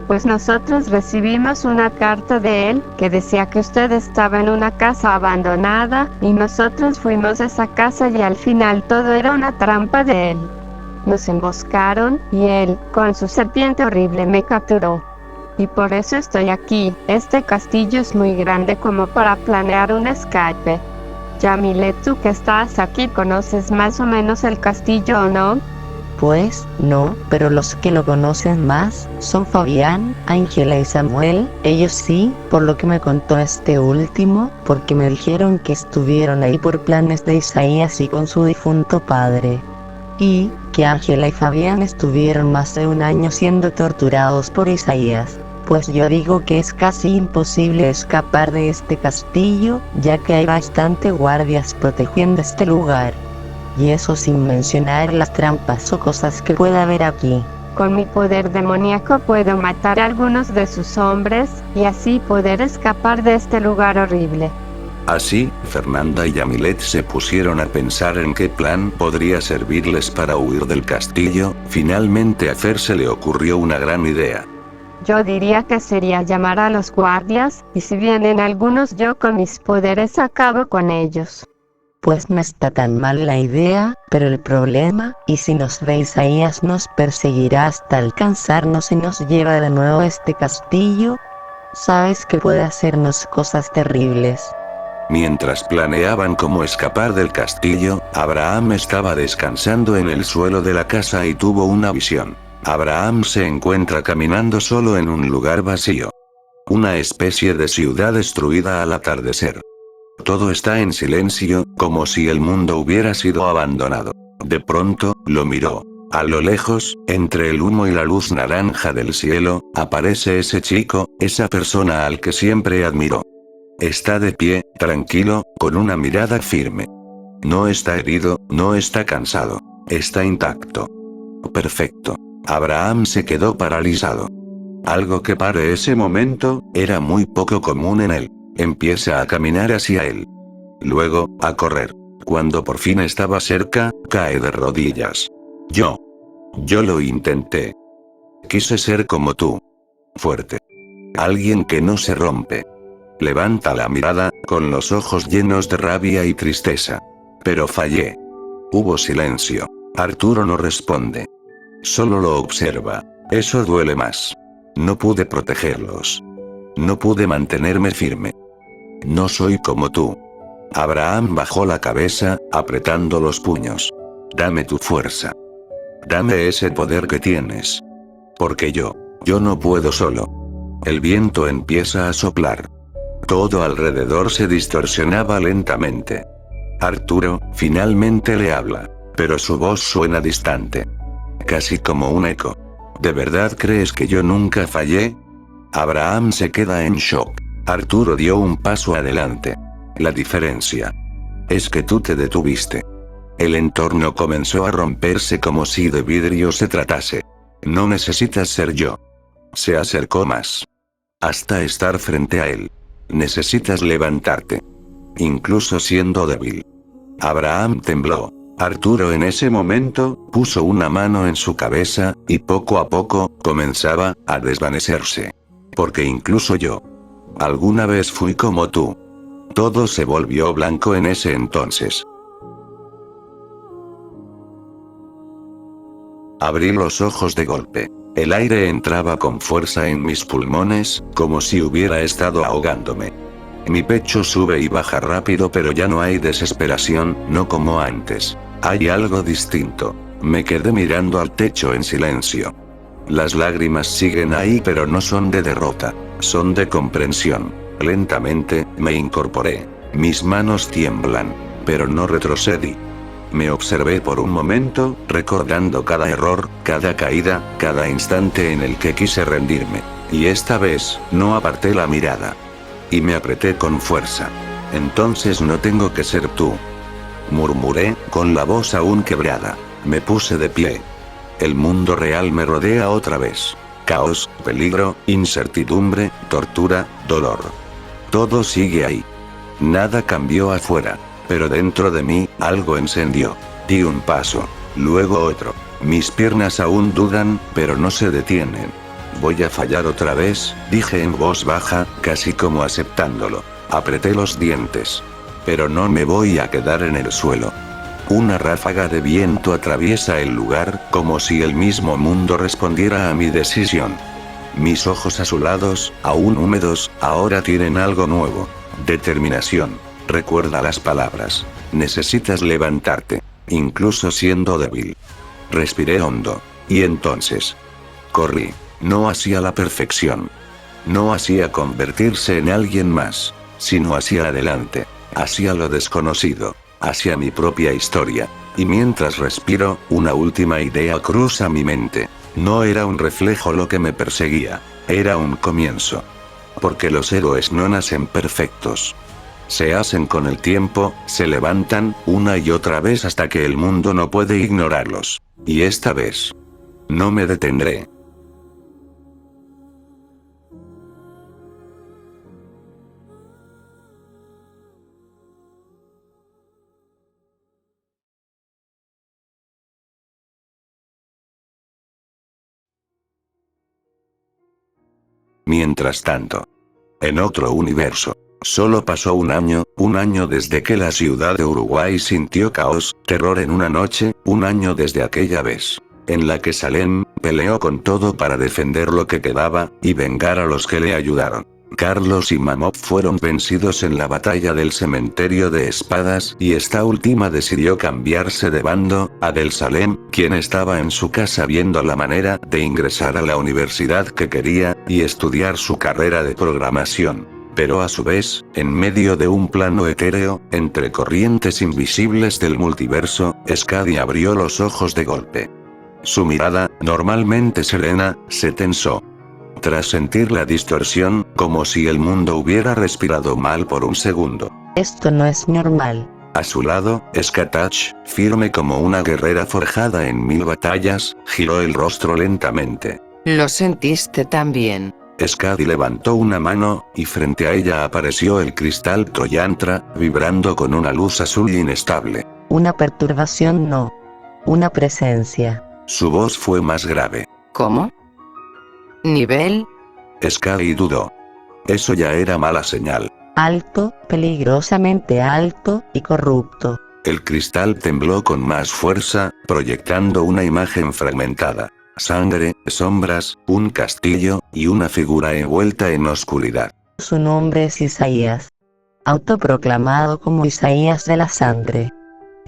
Speaker 4: Pues nosotros recibimos una carta de él que decía que usted estaba en una casa abandonada, y nosotros fuimos a esa casa y al final todo era una trampa de él. Nos emboscaron y él, con su serpiente horrible, me capturó. Y por eso estoy aquí. Este castillo es muy grande como para planear un escape. Yamilet, tú que estás aquí, ¿conoces más o menos el castillo o no?
Speaker 3: Pues, no, pero los que lo conocen más son Fabián, Ángela y Samuel. Ellos sí, por lo que me contó este último, porque me dijeron que estuvieron ahí por planes de Isaías y con su difunto padre. Y que Ángela y Fabián estuvieron más de un año siendo torturados por Isaías. Pues yo digo que es casi imposible escapar de este castillo, ya que hay bastante guardias protegiendo este lugar. Y eso sin mencionar las trampas o cosas que pueda haber aquí.
Speaker 4: Con mi poder demoníaco puedo matar a algunos de sus hombres, y así poder escapar de este lugar horrible.
Speaker 1: Así, Fernanda y Yamilet se pusieron a pensar en qué plan podría servirles para huir del castillo. Finalmente a Fer se le ocurrió una gran idea.
Speaker 4: Yo diría que sería llamar a los guardias, y si vienen algunos, yo con mis poderes acabo con ellos.
Speaker 3: Pues no está tan mal la idea, pero el problema, y si nos ve Isaías, nos perseguirá hasta alcanzarnos y nos lleva de nuevo a este castillo. Sabes que puede hacernos cosas terribles.
Speaker 1: Mientras planeaban cómo escapar del castillo, Abraham estaba descansando en el suelo de la casa y tuvo una visión. Abraham se encuentra caminando solo en un lugar vacío. Una especie de ciudad destruida al atardecer. Todo está en silencio, como si el mundo hubiera sido abandonado. De pronto, lo miró. A lo lejos, entre el humo y la luz naranja del cielo, aparece ese chico, esa persona al que siempre admiró. Está de pie, tranquilo, con una mirada firme. No está herido, no está cansado. Está intacto. Perfecto. Abraham se quedó paralizado. Algo que para ese momento, era muy poco común en él. Empieza a caminar hacia él. Luego, a correr. Cuando por fin estaba cerca, cae de rodillas. Yo lo intenté. Quise ser como tú. Fuerte. Alguien que no se rompe. Levanta la mirada, con los ojos llenos de rabia y tristeza. Pero fallé. Hubo silencio. Arturo no responde. Solo lo observa. Eso duele más. No pude protegerlos. No pude mantenerme firme. No soy como tú. Abraham bajó la cabeza, apretando los puños. Dame tu fuerza. Dame ese poder que tienes. Porque yo no puedo solo. El viento empieza a soplar. Todo alrededor se distorsionaba lentamente. Arturo, finalmente le habla. Pero su voz suena distante. Casi como un eco. ¿De verdad crees que yo nunca fallé? Abraham se queda en shock. Arturo dio un paso adelante. La diferencia es que tú te detuviste. El entorno comenzó a romperse como si de vidrio se tratase. No necesitas ser yo. Se acercó más. Hasta estar frente a él. Necesitas levantarte. Incluso siendo débil. Abraham tembló. Arturo en ese momento, puso una mano en su cabeza, y poco a poco, comenzaba a desvanecerse. Porque incluso yo. Alguna vez fui como tú. Todo se volvió blanco en ese entonces. Abrí los ojos de golpe. El aire entraba con fuerza en mis pulmones, como si hubiera estado ahogándome. Mi pecho sube y baja rápido, pero ya no hay desesperación, no como antes. Hay algo distinto. Me quedé mirando al techo en silencio. Las lágrimas siguen ahí, pero no son de derrota, son de comprensión. Lentamente, me incorporé. Mis manos tiemblan, pero no retrocedí. Me observé por un momento, recordando cada error, cada caída, cada instante en el que quise rendirme. Y esta vez, no aparté la mirada. Y me apreté con fuerza. Entonces no tengo que ser tú. Murmuré, con la voz aún quebrada. Me puse de pie. El mundo real me rodea otra vez. Caos, peligro, incertidumbre, tortura, dolor. Todo sigue ahí. Nada cambió afuera. Pero dentro de mí, algo encendió. Di un paso. Luego otro. Mis piernas aún dudan, pero no se detienen. Voy a fallar otra vez, dije en voz baja, casi como aceptándolo. Apreté los dientes. Pero no me voy a quedar en el suelo. Una ráfaga de viento atraviesa el lugar, como si el mismo mundo respondiera a mi decisión. Mis ojos azulados, aún húmedos, ahora tienen algo nuevo. Determinación. Recuerda las palabras. Necesitas levantarte. Incluso siendo débil. Respiré hondo. Y entonces. Corrí. No hacia la perfección. No hacia convertirse en alguien más. Sino hacia adelante. Hacia lo desconocido. Hacia mi propia historia. Y mientras respiro, una última idea cruza mi mente. No era un reflejo lo que me perseguía. Era un comienzo. Porque los héroes no nacen perfectos. Se hacen con el tiempo, se levantan, una y otra vez hasta que el mundo no puede ignorarlos. Y esta vez. No me detendré. Mientras tanto. En otro universo. Solo pasó un año desde que la ciudad de Uruguay sintió caos, terror en una noche, un año desde aquella vez. En la que Salem peleó con todo para defender lo que quedaba, y vengar a los que le ayudaron. Carlos y Mamop fueron vencidos en la batalla del cementerio de espadas, y esta última decidió cambiarse de bando, a Del Salem, quien estaba en su casa viendo la manera de ingresar a la universidad que quería, y estudiar su carrera de programación. Pero a su vez, en medio de un plano etéreo, entre corrientes invisibles del multiverso, Skadi abrió los ojos de golpe. Su mirada, normalmente serena, se tensó. Tras sentir la distorsión, como si el mundo hubiera respirado mal por un segundo.
Speaker 3: Esto no es normal.
Speaker 1: A su lado, Skatach, firme como una guerrera forjada en 1000 batallas, giró el rostro lentamente.
Speaker 8: ¿Lo sentiste también?
Speaker 1: Skadi levantó una mano, y frente a ella apareció el cristal Troyantra, vibrando con una luz azul inestable.
Speaker 3: Una perturbación no. Una presencia.
Speaker 1: Su voz fue más grave.
Speaker 8: ¿Cómo? ¿Nivel?
Speaker 1: Skadi dudó. Eso ya era mala señal.
Speaker 3: Alto, peligrosamente alto, y corrupto.
Speaker 1: El cristal tembló con más fuerza, proyectando una imagen fragmentada. Sangre, sombras, un castillo, y una figura envuelta en oscuridad.
Speaker 3: Su nombre es Isaías. Autoproclamado como Isaías de la sangre.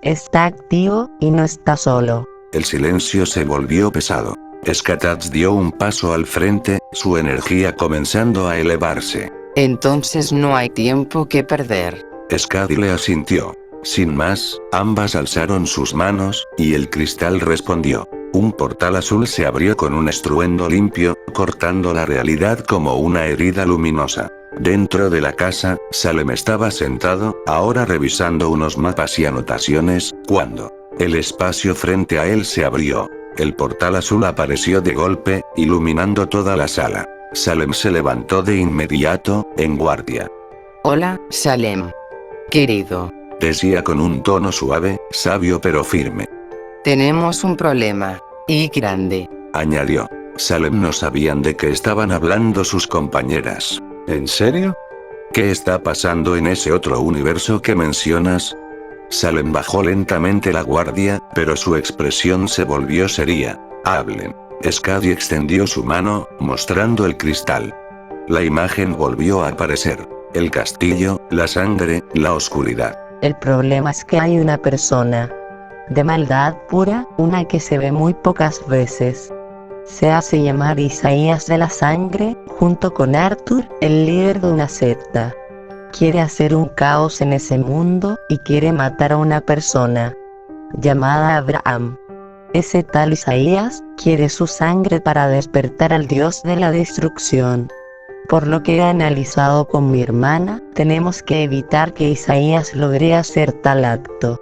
Speaker 3: Está activo, y no está solo.
Speaker 1: El silencio se volvió pesado. Skatach dio un paso al frente, su energía comenzando a elevarse.
Speaker 8: Entonces no hay tiempo que perder.
Speaker 1: Skadi le asintió. Sin más, ambas alzaron sus manos, y el cristal respondió. Un portal azul se abrió con un estruendo limpio, cortando la realidad como una herida luminosa. Dentro de la casa, Salem estaba sentado, ahora revisando unos mapas y anotaciones, cuando el espacio frente a él se abrió. El portal azul apareció de golpe, iluminando toda la sala. Salem se levantó de inmediato, en guardia.
Speaker 8: Hola, Salem. Querido.
Speaker 1: Decía con un tono suave, sabio pero firme.
Speaker 8: Tenemos un problema. Y grande.
Speaker 1: Añadió. Salem no sabían de qué estaban hablando sus compañeras. ¿En serio? ¿Qué está pasando en ese otro universo que mencionas? Salem bajó lentamente la guardia, pero su expresión se volvió seria. Hablen. Skadi extendió su mano, mostrando el cristal. La imagen volvió a aparecer. El castillo, la sangre, la oscuridad.
Speaker 3: El problema es que hay una persona de maldad pura, una que se ve muy pocas veces. Se hace llamar Isaías de la sangre, junto con Arthur, el líder de una secta. Quiere hacer un caos en ese mundo, y quiere matar a una persona llamada Abraham. Ese tal Isaías quiere su sangre para despertar al Dios de la destrucción. Por lo que he analizado con mi hermana, tenemos que evitar que Isaías logre hacer tal acto.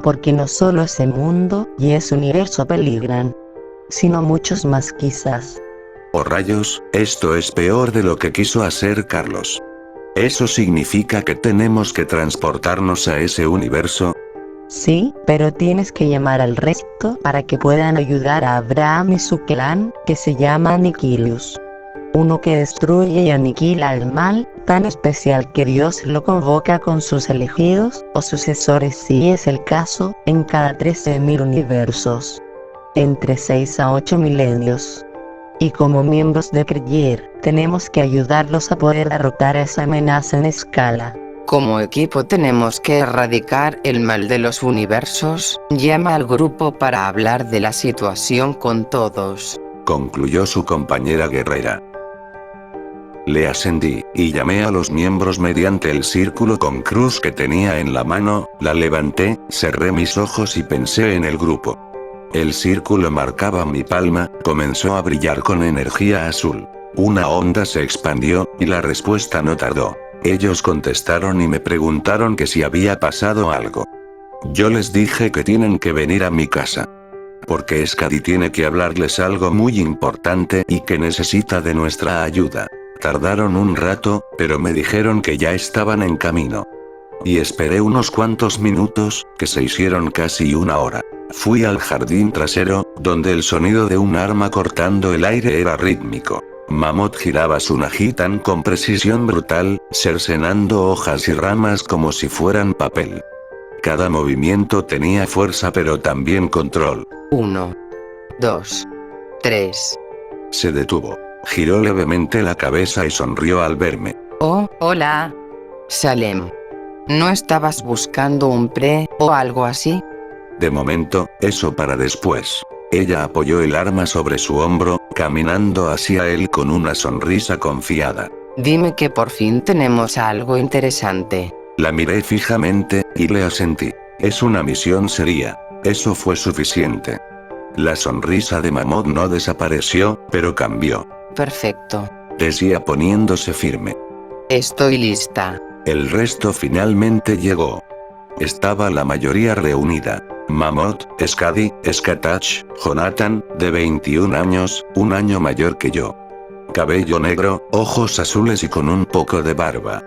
Speaker 3: Porque no solo ese mundo y ese universo peligran, sino muchos más quizás.
Speaker 1: Oh rayos, esto es peor de lo que quiso hacer Carlos. ¿Eso significa que tenemos que transportarnos a ese universo?
Speaker 3: Sí, pero tienes que llamar al resto para que puedan ayudar a Abraham y su clan, que se llama Aniquilius. Uno que destruye y aniquila el mal, tan especial que Dios lo convoca con sus elegidos, o sucesores si es el caso, en cada 13.000 universos. Entre 6 a 8 milenios. Y como miembros de Creyer, tenemos que ayudarlos a poder derrotar esa amenaza en escala.
Speaker 8: Como equipo tenemos que erradicar el mal de los universos. Llama al grupo para hablar de la situación con todos.
Speaker 1: Concluyó su compañera guerrera. Le ascendí, y llamé a los miembros mediante el círculo con cruz que tenía en la mano, la levanté, cerré mis ojos y pensé en el grupo. El círculo marcaba mi palma, comenzó a brillar con energía azul. Una onda se expandió, y la respuesta no tardó. Ellos contestaron y me preguntaron que si había pasado algo. Yo les dije que tienen que venir a mi casa. Porque Skadi tiene que hablarles algo muy importante y que necesita de nuestra ayuda. Tardaron un rato, pero me dijeron que ya estaban en camino. Y esperé unos cuantos minutos, que se hicieron casi una hora. Fui al jardín trasero, donde el sonido de un arma cortando el aire era rítmico. Mammoth giraba su Nagitan con precisión brutal, cercenando hojas y ramas como si fueran papel. Cada movimiento tenía fuerza pero también control.
Speaker 8: 1, 2, 3.
Speaker 1: Se detuvo. Giró levemente la cabeza y sonrió al verme.
Speaker 8: Oh, hola. Salem. ¿No estabas buscando un pre, o algo así?
Speaker 1: De momento, eso para después. Ella apoyó el arma sobre su hombro, caminando hacia él con una sonrisa confiada.
Speaker 8: Dime que por fin tenemos algo interesante.
Speaker 1: La miré fijamente, y le asentí. Es una misión seria. Eso fue suficiente. La sonrisa de Mammoth no desapareció, pero cambió.
Speaker 8: Perfecto.
Speaker 1: Decía poniéndose firme.
Speaker 8: Estoy lista.
Speaker 1: El resto finalmente llegó. Estaba la mayoría reunida. Mammoth, Skadi, Skatach, Jonathan, de 21 años, un año mayor que yo. Cabello negro, ojos azules y con un poco de barba.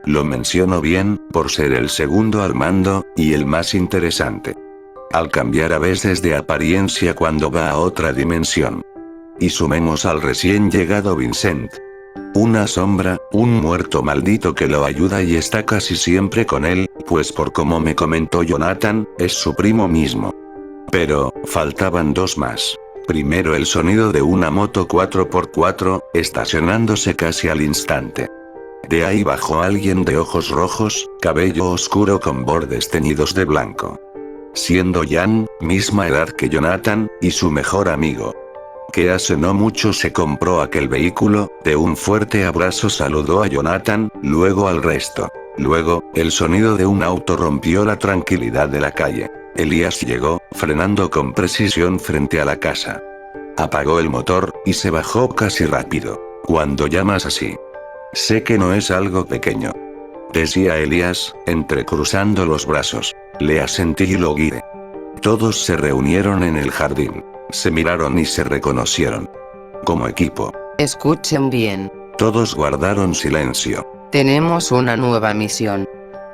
Speaker 1: Lo menciono bien, por ser el segundo al mando, y el más interesante. Al cambiar a veces de apariencia cuando va a otra dimensión. Y sumemos al recién llegado Vincent. Una sombra, un muerto maldito que lo ayuda y está casi siempre con él, Pues por como me comentó Jonathan, es su primo mismo. Pero, faltaban dos más. Primero el sonido de una moto 4x4, estacionándose casi al instante. De ahí bajó alguien de ojos rojos, cabello oscuro con bordes teñidos de blanco. Siendo Jan, misma edad que Jonathan, y su mejor amigo. Que hace no mucho se compró aquel vehículo, de un fuerte abrazo saludó a Jonathan, luego al resto. Luego, el sonido de un auto rompió la tranquilidad de la calle. Elías llegó, frenando con precisión frente a la casa. Apagó el motor, y se bajó casi rápido. Cuando llamas así. Sé que no es algo pequeño. Decía Elías, entrecruzando los brazos. Le asentí y lo guié. Todos se reunieron en el jardín. Se miraron y se reconocieron. Como equipo.
Speaker 8: Escuchen bien.
Speaker 1: Todos guardaron silencio.
Speaker 8: Tenemos una nueva misión.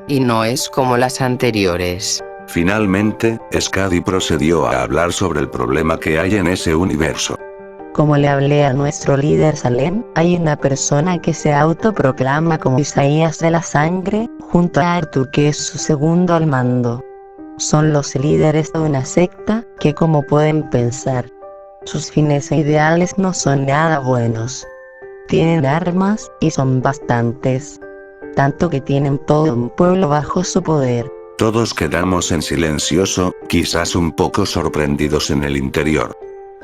Speaker 8: Y no es como las anteriores.
Speaker 1: Finalmente, Skadi procedió a hablar sobre el problema que hay en ese universo.
Speaker 3: Como le hablé a nuestro líder Salem, hay una persona que se autoproclama como Isaías de la Sangre, junto a Arthur que es su segundo al mando. Son los líderes de una secta que, como pueden pensar, sus fines e ideales no son nada buenos. Tienen armas, y son bastantes. Tanto que tienen todo un pueblo bajo su poder.
Speaker 1: Todos quedamos en silencioso, quizás un poco sorprendidos en el interior.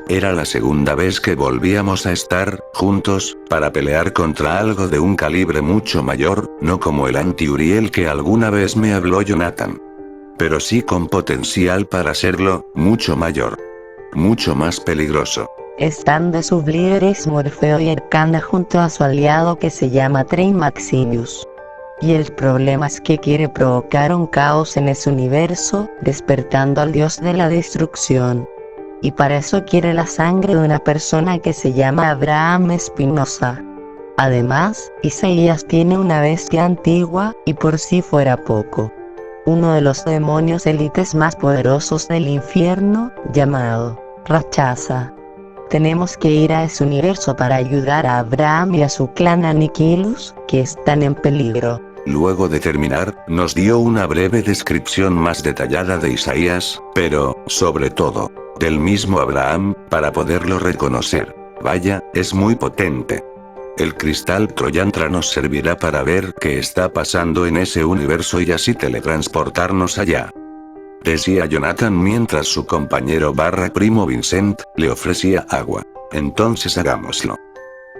Speaker 1: Era la segunda vez que volvíamos a estar juntos, para pelear contra algo de un calibre mucho mayor, no como el anti-Uriel que alguna vez me habló Jonathan. Pero sí con potencial para serlo, mucho mayor. Mucho más peligroso.
Speaker 3: Están de sus líderes Morfeo y Arcana junto a su aliado que se llama Trey Maximius. Y el problema es que quiere provocar un caos en ese universo, despertando al dios de la destrucción. Y para eso quiere la sangre de una persona que se llama Abraham Espinosa. Además, Isaías tiene una bestia antigua, y por si fuera poco, uno de los demonios élites más poderosos del infierno, llamado Rachaza. Tenemos que ir a ese universo para ayudar a Abraham y a su clan Aniquilus, que están en peligro.
Speaker 1: Luego de terminar, nos dio una breve descripción más detallada de Isaías, pero, sobre todo, del mismo Abraham, para poderlo reconocer. Vaya, es muy potente. El cristal Troyantra nos servirá para ver qué está pasando en ese universo y así teletransportarnos allá. Decía Jonathan mientras su compañero / primo Vincent le ofrecía agua. Entonces hagámoslo.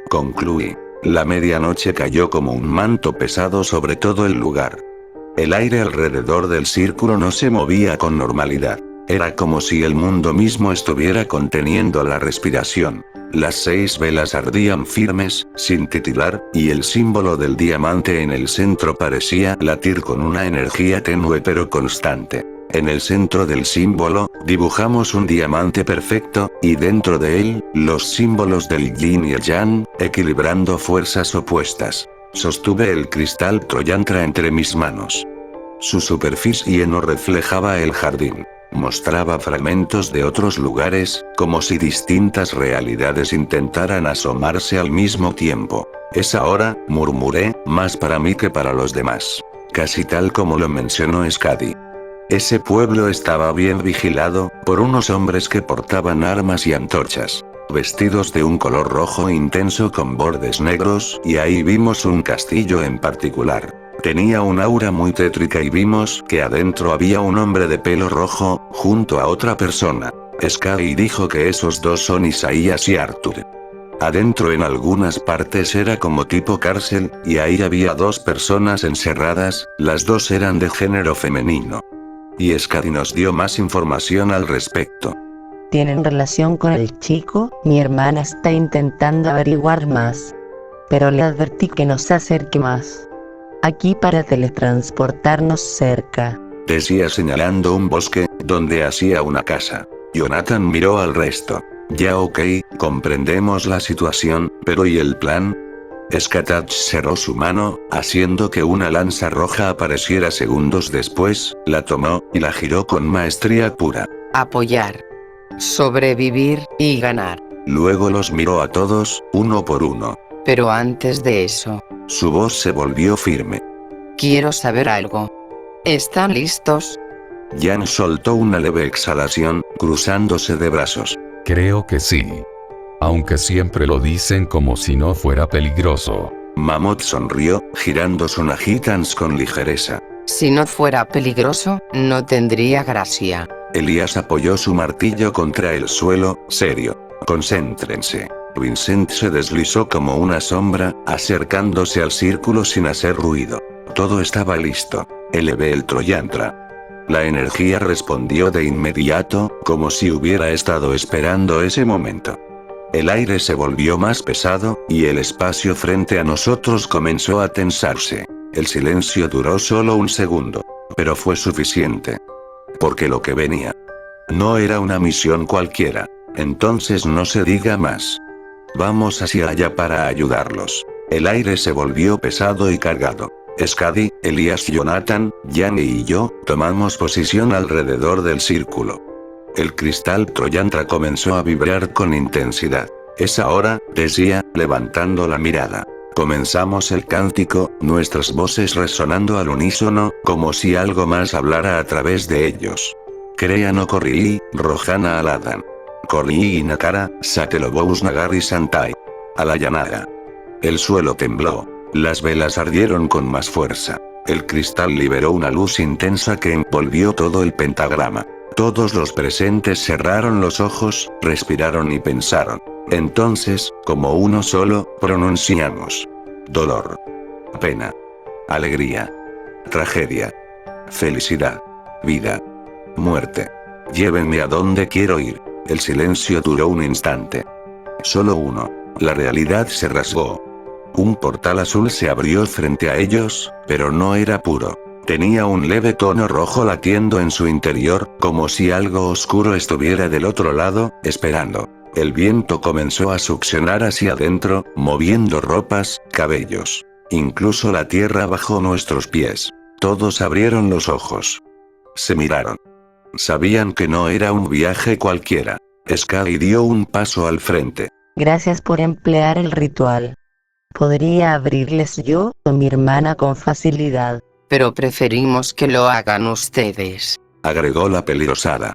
Speaker 1: Concluí. La medianoche cayó como un manto pesado sobre todo el lugar. El aire alrededor del círculo no se movía con normalidad. Era como si el mundo mismo estuviera conteniendo la respiración. Las 6 velas ardían firmes, sin titilar, y el símbolo del diamante en el centro parecía latir con una energía tenue pero constante. En el centro del símbolo, dibujamos un diamante perfecto, y dentro de él, los símbolos del yin y el yang, equilibrando fuerzas opuestas. Sostuve el cristal Troyantra entre mis manos. Su superficie no reflejaba el jardín. Mostraba fragmentos de otros lugares, como si distintas realidades intentaran asomarse al mismo tiempo. Es ahora, murmuré, más para mí que para los demás. Casi tal como lo mencionó Skadi. Ese pueblo estaba bien vigilado, por unos hombres que portaban armas y antorchas. Vestidos de un color rojo intenso con bordes negros, y ahí vimos un castillo en particular. Tenía un aura muy tétrica y vimos que adentro había un hombre de pelo rojo, junto a otra persona. Skadi dijo que esos dos son Isaías y Arthur. Adentro en algunas partes era como tipo cárcel, y ahí había 2 personas encerradas, las 2 eran de género femenino. Y Skadi nos dio más información al respecto.
Speaker 3: ¿Tienen relación con el chico? Mi hermana está intentando averiguar más. Pero le advertí que no se acerque más. Aquí para teletransportarnos cerca.
Speaker 1: Decía señalando un bosque, donde hacía una casa. Jonathan miró al resto. Ya ok, comprendemos la situación, pero ¿y el plan? Skatach cerró su mano, haciendo que una lanza roja apareciera segundos después, la tomó, y la giró con maestría pura.
Speaker 8: Apoyar. Sobrevivir, y ganar.
Speaker 1: Luego los miró a todos, uno por uno.
Speaker 8: Pero antes de eso,
Speaker 1: su voz se volvió firme.
Speaker 8: quiero saber algo. ¿Están listos?
Speaker 1: Jan soltó una leve exhalación, cruzándose de brazos.
Speaker 6: Creo que sí. Aunque siempre lo dicen como si no fuera peligroso.
Speaker 1: Mammoth sonrió, girando su Nahitans con ligereza.
Speaker 8: Si no fuera peligroso, no tendría gracia.
Speaker 1: Elías apoyó su martillo contra el suelo, serio. Concéntrense. Vincent se deslizó como una sombra, acercándose al círculo sin hacer ruido. Todo estaba listo. Elevé el Troyantra. La energía respondió de inmediato, como si hubiera estado esperando ese momento. El aire se volvió más pesado, y el espacio frente a nosotros comenzó a tensarse. El silencio duró solo un segundo. Pero fue suficiente. Porque lo que venía no era una misión cualquiera. Entonces no se diga más. Vamos hacia allá para ayudarlos. El aire se volvió pesado y cargado. Skadi, Elías, Jonathan, Jan y yo tomamos posición alrededor del círculo. El cristal Troyantra comenzó a vibrar con intensidad. Es ahora, decía, levantando la mirada. Comenzamos el cántico, nuestras voces resonando al unísono, como si algo más hablara a través de ellos. Crean o Corrii, Rohana Aladan. Corrii y Nakara, Satelobous Nagari Santai. Alayanara. El suelo tembló. Las velas ardieron con más fuerza. El cristal liberó una luz intensa que envolvió todo el pentagrama. Todos los presentes cerraron los ojos, respiraron y pensaron. Entonces, como uno solo, pronunciamos. Dolor. Pena. Alegría. Tragedia. Felicidad. Vida. Muerte. Llévenme a donde quiero ir. El silencio duró un instante. Solo uno. La realidad se rasgó. Un portal azul se abrió frente a ellos, pero no era puro. Tenía un leve tono rojo latiendo en su interior, como si algo oscuro estuviera del otro lado, esperando. El viento comenzó a succionar hacia adentro, moviendo ropas, cabellos. Incluso la tierra bajo nuestros pies. Todos abrieron los ojos. Se miraron. Sabían que no era un viaje cualquiera. Skadi dio un paso al frente.
Speaker 3: Gracias por emplear el ritual. Podría abrirles yo o mi hermana con facilidad.
Speaker 8: Pero preferimos que lo hagan ustedes.
Speaker 1: Agregó la pelirrosada.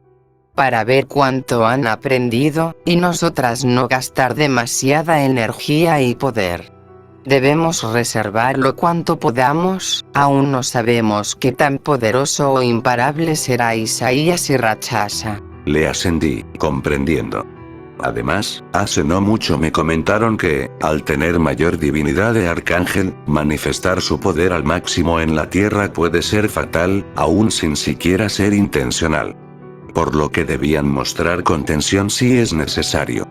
Speaker 8: Para ver cuánto han aprendido, y nosotras no gastar demasiada energía y poder. Debemos reservarlo cuanto podamos, aún no sabemos qué tan poderoso o imparable será Isaías y Rakshasa.
Speaker 1: Le ascendí, comprendiendo. Además, hace no mucho me comentaron que, al tener mayor divinidad de arcángel, manifestar su poder al máximo en la tierra puede ser fatal, aún sin siquiera ser intencional. Por lo que debían mostrar contención si es necesario.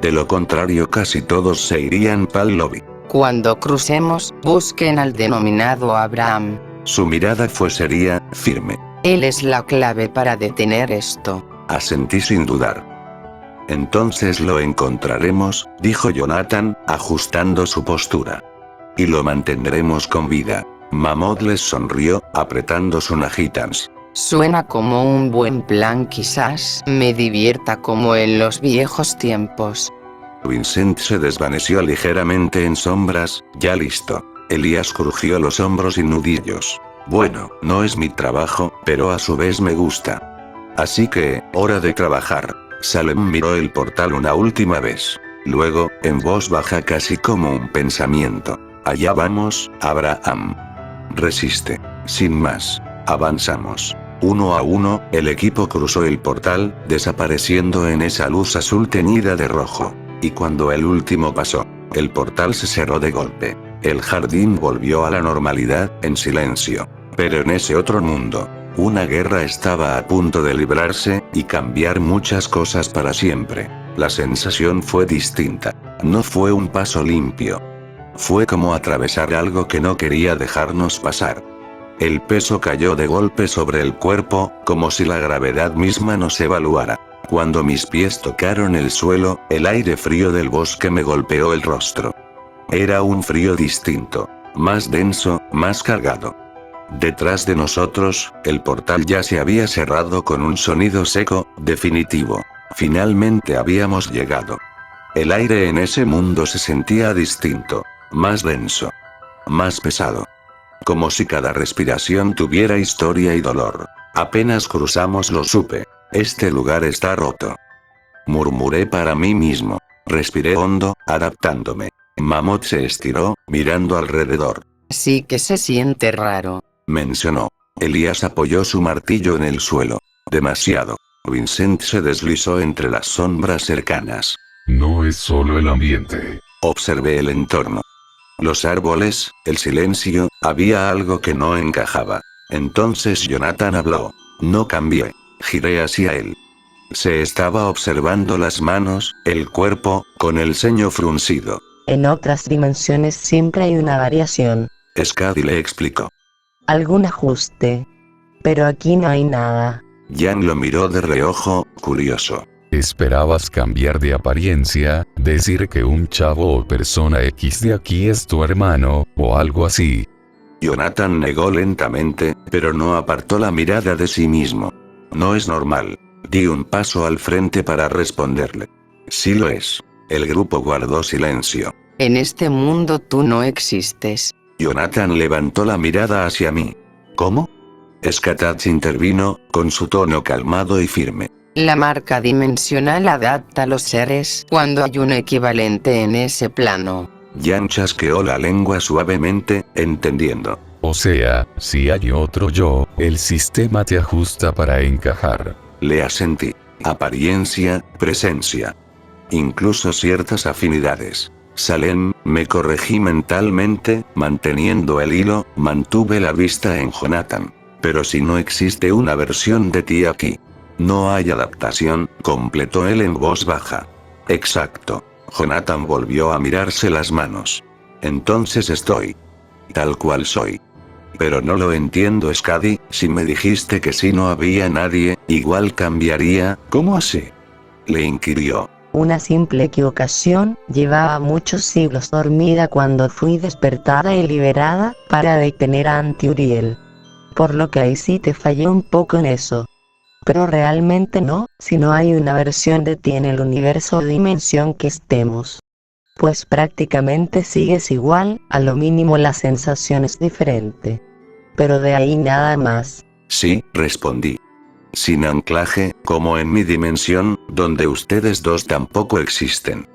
Speaker 1: De lo contrario casi todos se irían pa'l lobby.
Speaker 8: Cuando crucemos, busquen al denominado Abraham.
Speaker 1: Su mirada fue seria, firme.
Speaker 8: Él es la clave para detener esto.
Speaker 1: Asentí sin dudar. Entonces lo encontraremos, dijo Jonathan, ajustando su postura. Y lo mantendremos con vida. Mammoth les sonrió, apretando su Nahitans.
Speaker 8: Suena como un buen plan, quizás me divierta como en los viejos tiempos.
Speaker 1: Vincent se desvaneció ligeramente en sombras, ya listo. Elías crujió los hombros y nudillos. Bueno, no es mi trabajo, pero a su vez me gusta. Así que, hora de trabajar. Salem miró el portal una última vez. Luego, en voz baja casi como un pensamiento. Allá vamos, Abraham. Resiste. Sin más. Avanzamos. Uno a uno, el equipo cruzó el portal, desapareciendo en esa luz azul teñida de rojo. Y cuando el último pasó, el portal se cerró de golpe. El jardín volvió a la normalidad, en silencio. Pero en ese otro mundo, una guerra estaba a punto de librarse, y cambiar muchas cosas para siempre. La sensación fue distinta. No fue un paso limpio. Fue como atravesar algo que no quería dejarnos pasar. El peso cayó de golpe sobre el cuerpo, como si la gravedad misma nos evaluara. Cuando mis pies tocaron el suelo, el aire frío del bosque me golpeó el rostro. Era un frío distinto, más denso, más cargado. Detrás de nosotros, el portal ya se había cerrado con un sonido seco, definitivo. Finalmente habíamos llegado. El aire en ese mundo se sentía distinto, más denso, más pesado. como si cada respiración tuviera historia y dolor. Apenas cruzamos lo supe. Este lugar está roto. Murmuré para mí mismo. Respiré hondo, adaptándome. Mammoth se estiró, mirando alrededor.
Speaker 8: Sí que se siente raro.
Speaker 1: Mencionó. Elías apoyó su martillo en el suelo. Demasiado. Vincent se deslizó entre las sombras cercanas.
Speaker 2: No es solo el ambiente.
Speaker 1: Observé el entorno. Los árboles, el silencio, había algo que no encajaba. Entonces Jonathan habló. No cambié. Giré hacia él. Se estaba observando las manos, el cuerpo, con el ceño fruncido.
Speaker 3: En otras dimensiones siempre hay una variación.
Speaker 1: Skadi le explicó.
Speaker 3: Algún ajuste. Pero aquí no hay nada.
Speaker 1: Jan lo miró de reojo, curioso.
Speaker 6: ¿Esperabas cambiar de apariencia, decir que un chavo o persona X de aquí es tu hermano, o algo así?
Speaker 1: Jonathan negó lentamente, pero no apartó la mirada de sí mismo. No es normal. Di un paso al frente para responderle. Sí lo es. El grupo guardó silencio.
Speaker 8: En este mundo tú no existes.
Speaker 1: Jonathan levantó la mirada hacia mí. ¿Cómo? Skatach intervino, con su tono calmado y firme.
Speaker 8: La marca dimensional adapta a los seres cuando hay un equivalente en ese plano.
Speaker 1: Jan chasqueó la lengua suavemente, entendiendo.
Speaker 6: O sea, si hay otro yo, el sistema te ajusta para encajar.
Speaker 1: Le asentí. Apariencia, presencia. Incluso ciertas afinidades. Salem, me corregí mentalmente, manteniendo el hilo, mantuve la vista en Jonathan. Pero si no existe una versión de ti aquí. No hay adaptación, completó él en voz baja. Exacto. Jonathan volvió a mirarse las manos. Entonces estoy. Tal cual soy. Pero no lo entiendo, Skadi, si me dijiste que si no había nadie, igual cambiaría, ¿cómo así? Le inquirió.
Speaker 3: Una simple equivocación, llevaba muchos siglos dormida cuando fui despertada y liberada, para detener a Anti-Uriel. Por lo que ahí sí te fallé un poco en eso. Pero realmente no, si no hay una versión de ti en el universo o dimensión que estemos. Pues prácticamente sigues igual, a lo mínimo la sensación es diferente. Pero de ahí nada más.
Speaker 1: Sí, respondí. Sin anclaje, como en mi dimensión, donde ustedes dos tampoco existen.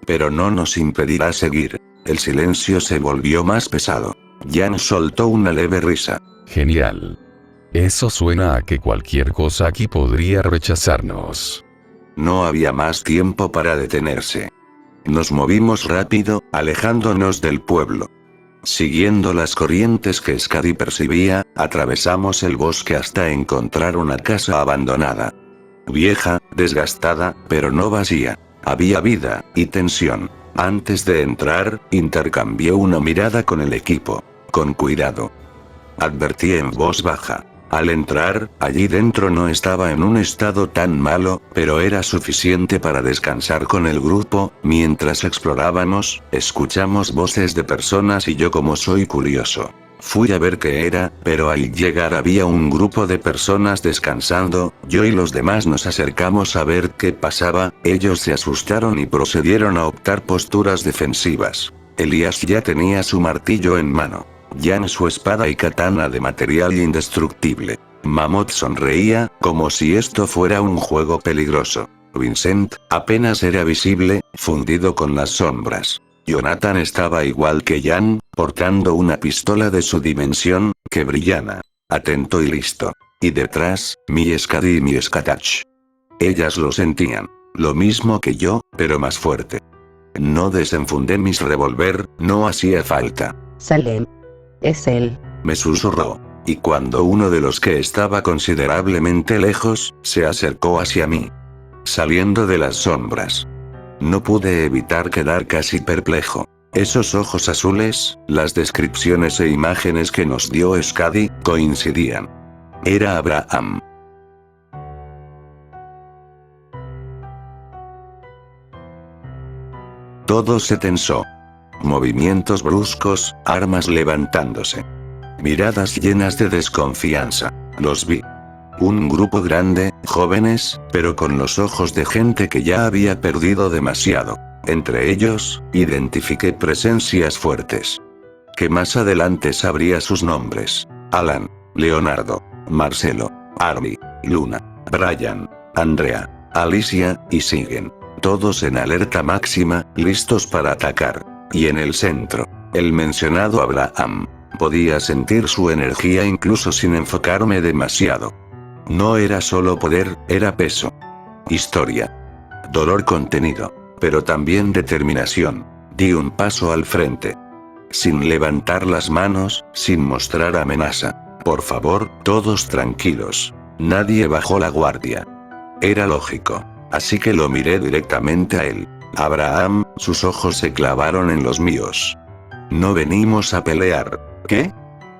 Speaker 1: Pero no nos impedirá seguir. El silencio se volvió más pesado. Jan soltó una leve risa.
Speaker 6: Genial. Eso suena a que cualquier cosa aquí podría rechazarnos.
Speaker 1: No había más tiempo para detenerse. Nos movimos rápido, alejándonos del pueblo. Siguiendo las corrientes que Skadi percibía, atravesamos el bosque hasta encontrar una casa abandonada. Vieja, desgastada, pero no vacía. Había vida y tensión. Antes de entrar, intercambié una mirada con el equipo. Con cuidado. Advertí en voz baja. Al entrar, allí dentro no estaba en un estado tan malo, pero era suficiente para descansar con el grupo. Mientras explorábamos, escuchamos voces de personas y yo, como soy curioso, fui a ver qué era, pero al llegar había un grupo de personas descansando. Yo y los demás nos acercamos a ver qué pasaba. Ellos se asustaron y procedieron a optar posturas defensivas. Elías ya tenía su martillo en mano. Jan su espada y katana de material indestructible. Mammoth sonreía, como si esto fuera un juego peligroso. Vincent, apenas era visible, fundido con las sombras. Jonathan estaba igual que Jan, portando una pistola de su dimensión, que brillaba. Atento y listo. Y detrás, mi Skadi y mi Skatach. Ellas lo sentían. Lo mismo que yo, pero más fuerte. No desenfundé mis revólver, no hacía falta.
Speaker 3: Salem. Es él.
Speaker 1: Me susurró. Y cuando uno de los que estaba considerablemente lejos, se acercó hacia mí. Saliendo de las sombras. No pude evitar quedar casi perplejo. Esos ojos azules, las descripciones e imágenes que nos dio Skadi, coincidían. Era Abraham. Todo se tensó. Movimientos bruscos, armas levantándose. Miradas llenas de desconfianza. Los vi. Un grupo grande, jóvenes, pero con los ojos de gente que ya había perdido demasiado. Entre ellos, identifiqué presencias fuertes. que más adelante sabría sus nombres: Alan, Leonardo, Marcelo, Army, Luna, Brian, Andrea, Alicia, y siguen. Todos en alerta máxima, listos para atacar. Y en el centro, el mencionado Abraham. Podía sentir su energía incluso sin enfocarme demasiado. No era solo poder, era peso. Historia. Dolor contenido. Pero también determinación. Di un paso al frente. Sin levantar las manos, sin mostrar amenaza. Por favor, todos tranquilos. Nadie bajó la guardia. Era lógico. Así que lo miré directamente a él. Abraham, sus ojos se clavaron en los míos. No venimos a pelear. ¿Qué?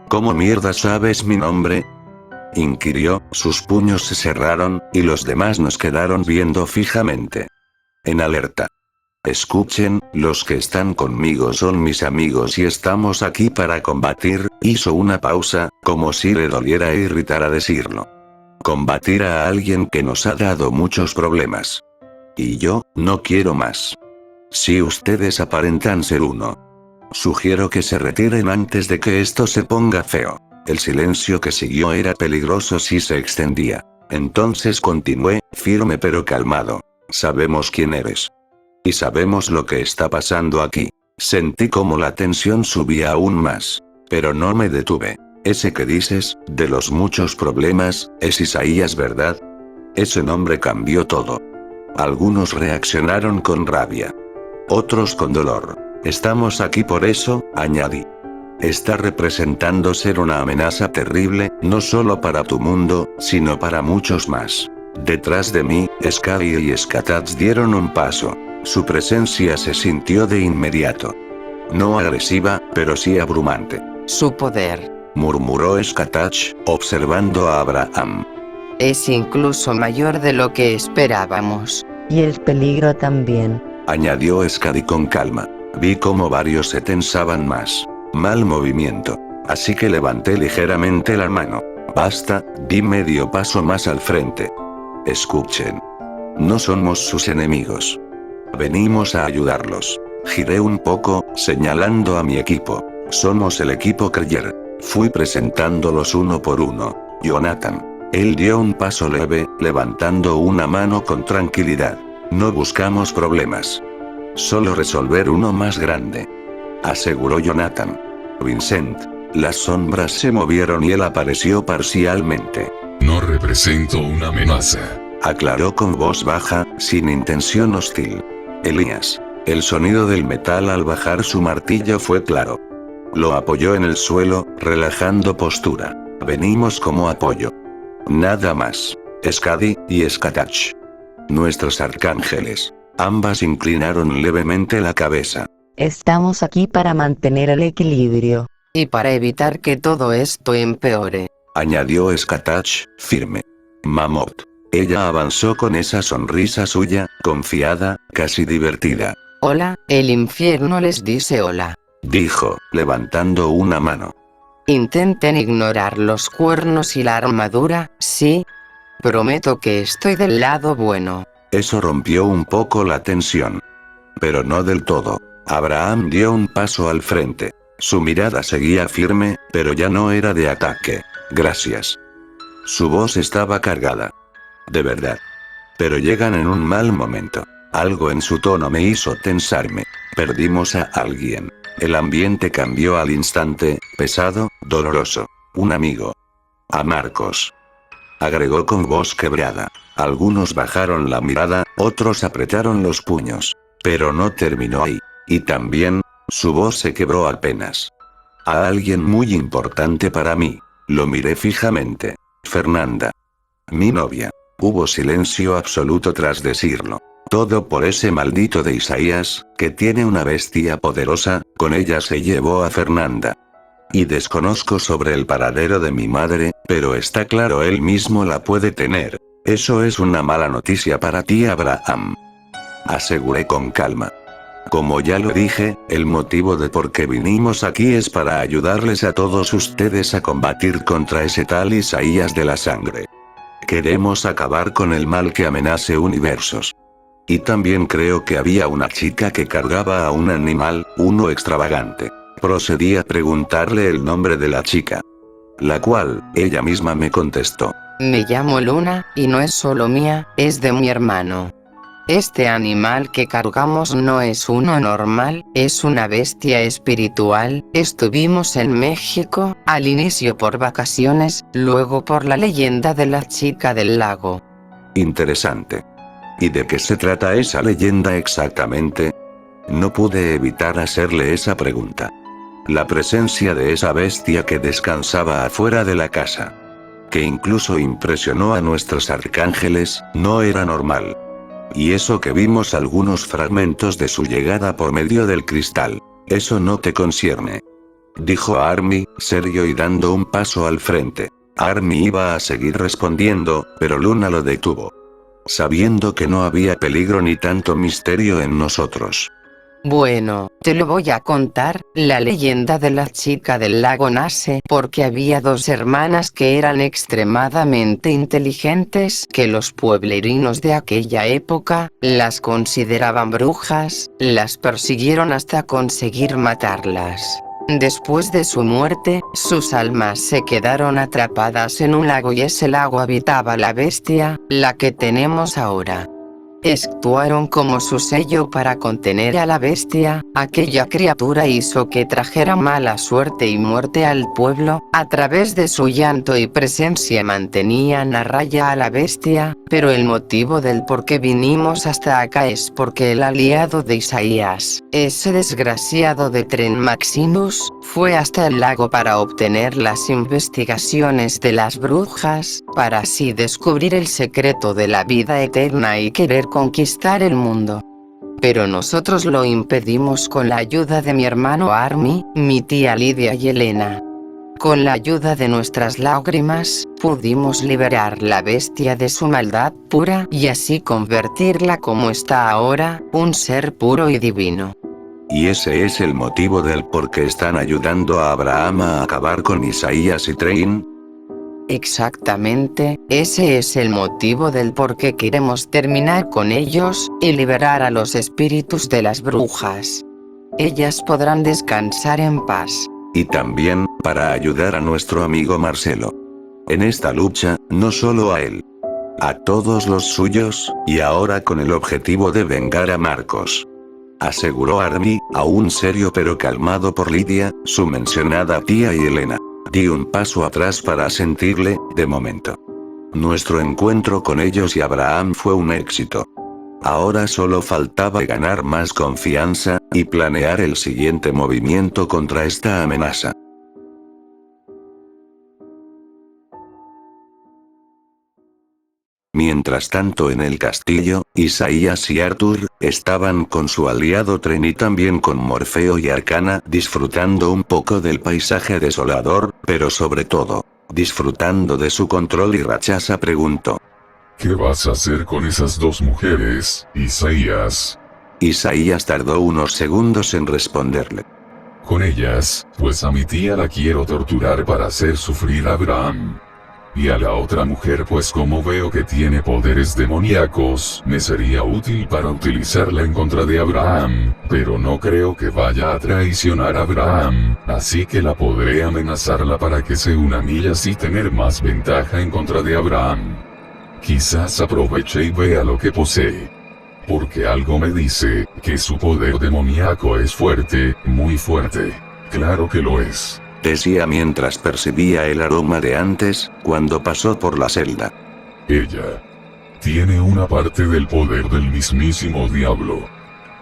Speaker 1: ¿Cómo mierda sabes mi nombre? Inquirió, sus puños se cerraron, y los demás nos quedaron viendo fijamente. En alerta. Escuchen, los que están conmigo son mis amigos y estamos aquí para combatir. Hizo una pausa, como si le doliera e irritara decirlo. Combatir a alguien que nos ha dado muchos problemas. Y yo, no quiero más. Si ustedes aparentan ser uno. Sugiero que se retiren antes de que esto se ponga feo. El silencio que siguió era peligroso si se extendía. Entonces continué, firme pero calmado. Sabemos quién eres. Y sabemos lo que está pasando aquí. Sentí como la tensión subía aún más. Pero no me detuve. Ese que dices, de los muchos problemas, es Isaías, ¿verdad? Ese nombre cambió todo. Algunos reaccionaron con rabia. Otros con dolor. Estamos aquí por eso, añadí. Está representando ser una amenaza terrible, no solo para tu mundo, sino para muchos más. Detrás de mí, Skadi y Skatats dieron un paso. Su presencia se sintió de inmediato. No agresiva, pero sí abrumante.
Speaker 8: Su poder.
Speaker 1: Murmuró Skatach, observando a Abraham.
Speaker 8: Es incluso mayor de lo que esperábamos.
Speaker 3: Y el peligro también.
Speaker 1: Añadió Skadi con calma. Vi como varios se tensaban más. Mal movimiento. Así que levanté ligeramente la mano. Basta, di medio paso más al frente. Escuchen. No somos sus enemigos. Venimos a ayudarlos. Giré un poco, señalando a mi equipo. Somos el equipo Kreyer. Fui presentándolos uno por uno. Jonathan. Él dio un paso leve, levantando una mano con tranquilidad. No buscamos problemas. Solo resolver uno más grande. Aseguró Jonathan. Vincent. Las sombras se movieron y él apareció parcialmente.
Speaker 2: No represento una amenaza.
Speaker 1: Aclaró con voz baja, sin intención hostil. Elías. El sonido del metal al bajar su martillo fue claro. Lo apoyó en el suelo, relajando postura. Venimos como apoyo. Nada más. Skadi y Skatach. Nuestros arcángeles. Ambas inclinaron levemente la cabeza.
Speaker 3: Estamos aquí para mantener el equilibrio.
Speaker 8: Y para evitar que todo esto empeore.
Speaker 1: Añadió Skatach, firme. Mammoth. Ella avanzó con esa sonrisa suya, confiada, casi divertida.
Speaker 8: Hola, el infierno les dice hola.
Speaker 1: Dijo, levantando una mano.
Speaker 8: Intenten ignorar los cuernos y la armadura, ¿sí? Prometo que estoy del lado bueno.
Speaker 1: Eso rompió un poco la tensión. Pero no del todo. Abraham dio un paso al frente. Su mirada seguía firme, pero ya no era de ataque. Gracias. Su voz estaba cargada. De verdad. Pero llegan en un mal momento. Algo en su tono me hizo tensarme. Perdimos a alguien. El ambiente cambió al instante, pesado, doloroso. Un amigo. A Marcos. Agregó con voz quebrada. Algunos bajaron la mirada, otros apretaron los puños. Pero no terminó ahí. Y también, su voz se quebró apenas. A alguien muy importante para mí. Lo miré fijamente. Fernanda. Mi novia. Hubo silencio absoluto tras decirlo. Todo por ese maldito de Isaías, que tiene una bestia poderosa, con ella se llevó a Fernanda. Y desconozco sobre el paradero de mi madre, pero está claro él mismo la puede tener. Eso es una mala noticia para ti, Abraham. Aseguré con calma. Como ya lo dije, el motivo de por qué vinimos aquí es para ayudarles a todos ustedes a combatir contra ese tal Isaías de la sangre. Queremos acabar con el mal que amenace universos. Y también creo que había una chica que cargaba a un animal, uno extravagante. procedí a preguntarle el nombre de la chica. La cual, ella misma me contestó.
Speaker 8: Me llamo Luna, y no es solo mía, es de mi hermano. Este animal que cargamos no es uno normal, es una bestia espiritual. Estuvimos en México, al inicio por vacaciones, luego por la leyenda de la chica del lago.
Speaker 1: Interesante. ¿Y de qué se trata esa leyenda exactamente? No pude evitar hacerle esa pregunta. La presencia de esa bestia que descansaba afuera de la casa, que incluso impresionó a nuestros arcángeles, no era normal. Y eso que vimos algunos fragmentos de su llegada por medio del cristal. Eso no te concierne. Dijo Army, serio y dando un paso al frente. Army iba a seguir respondiendo, pero Luna lo detuvo. Sabiendo que no había peligro ni tanto misterio en nosotros.
Speaker 8: Bueno, te lo voy a contar. La leyenda de la chica del lago nace porque había dos hermanas que eran extremadamente inteligentes, que los pueblerinos de aquella época las consideraban brujas, las persiguieron hasta conseguir matarlas. Después de su muerte, sus almas se quedaron atrapadas en un lago y ese lago habitaba la bestia, la que tenemos ahora. Actuaron como su sello para contener a la bestia. Aquella criatura hizo que trajera mala suerte y muerte al pueblo. A través de su llanto y presencia mantenían a raya a la bestia, pero el motivo del por qué vinimos hasta acá es porque el aliado de Isaías, ese desgraciado de Tren Maximus, fue hasta el lago para obtener las investigaciones de las brujas, para así descubrir el secreto de la vida eterna y querer conquistar el mundo. Pero nosotros lo impedimos con la ayuda de mi hermano Army, mi tía Lidia y Elena. Con la ayuda de nuestras lágrimas, pudimos liberar la bestia de su maldad pura y así convertirla como está ahora, un ser puro y divino.
Speaker 1: Y ese es el motivo del por qué están ayudando a Abraham a acabar con Isaías y Train.
Speaker 8: Exactamente, ese es el motivo del por qué queremos terminar con ellos, y liberar a los espíritus de las brujas. Ellas podrán descansar en paz.
Speaker 1: Y también, para ayudar a nuestro amigo Marcelo. En esta lucha, no solo a él. A todos los suyos, y ahora con el objetivo de vengar a Marcos. Aseguró Army, aún serio pero calmado por Lidia, su mencionada tía y Elena. Di un paso atrás para sentirle, de momento. Nuestro encuentro con ellos y Abraham fue un éxito. Ahora solo faltaba ganar más confianza, y planear el siguiente movimiento contra esta amenaza. Mientras tanto en el castillo, Isaías y Arthur, estaban con su aliado Tren y también con Morfeo y Arcana, disfrutando un poco del paisaje desolador, pero sobre todo, disfrutando de su control y Rakshasa preguntó.
Speaker 2: ¿Qué vas a hacer con esas dos mujeres, Isaías?
Speaker 1: Isaías tardó unos segundos en responderle.
Speaker 2: Con ellas, pues a mi tía la quiero torturar para hacer sufrir a Abraham. Y a la otra mujer pues como veo que tiene poderes demoníacos, me sería útil para utilizarla en contra de Abraham, pero no creo que vaya a traicionar a Abraham, así que la podré amenazarla para que se una a mí y así tener más ventaja en contra de Abraham. Quizás aproveche y vea lo que posee. Porque algo me dice que su poder demoníaco es fuerte, muy fuerte. Claro que lo es.
Speaker 1: Decía mientras percibía el aroma de antes, cuando pasó por la celda.
Speaker 2: Ella tiene una parte del poder del mismísimo diablo.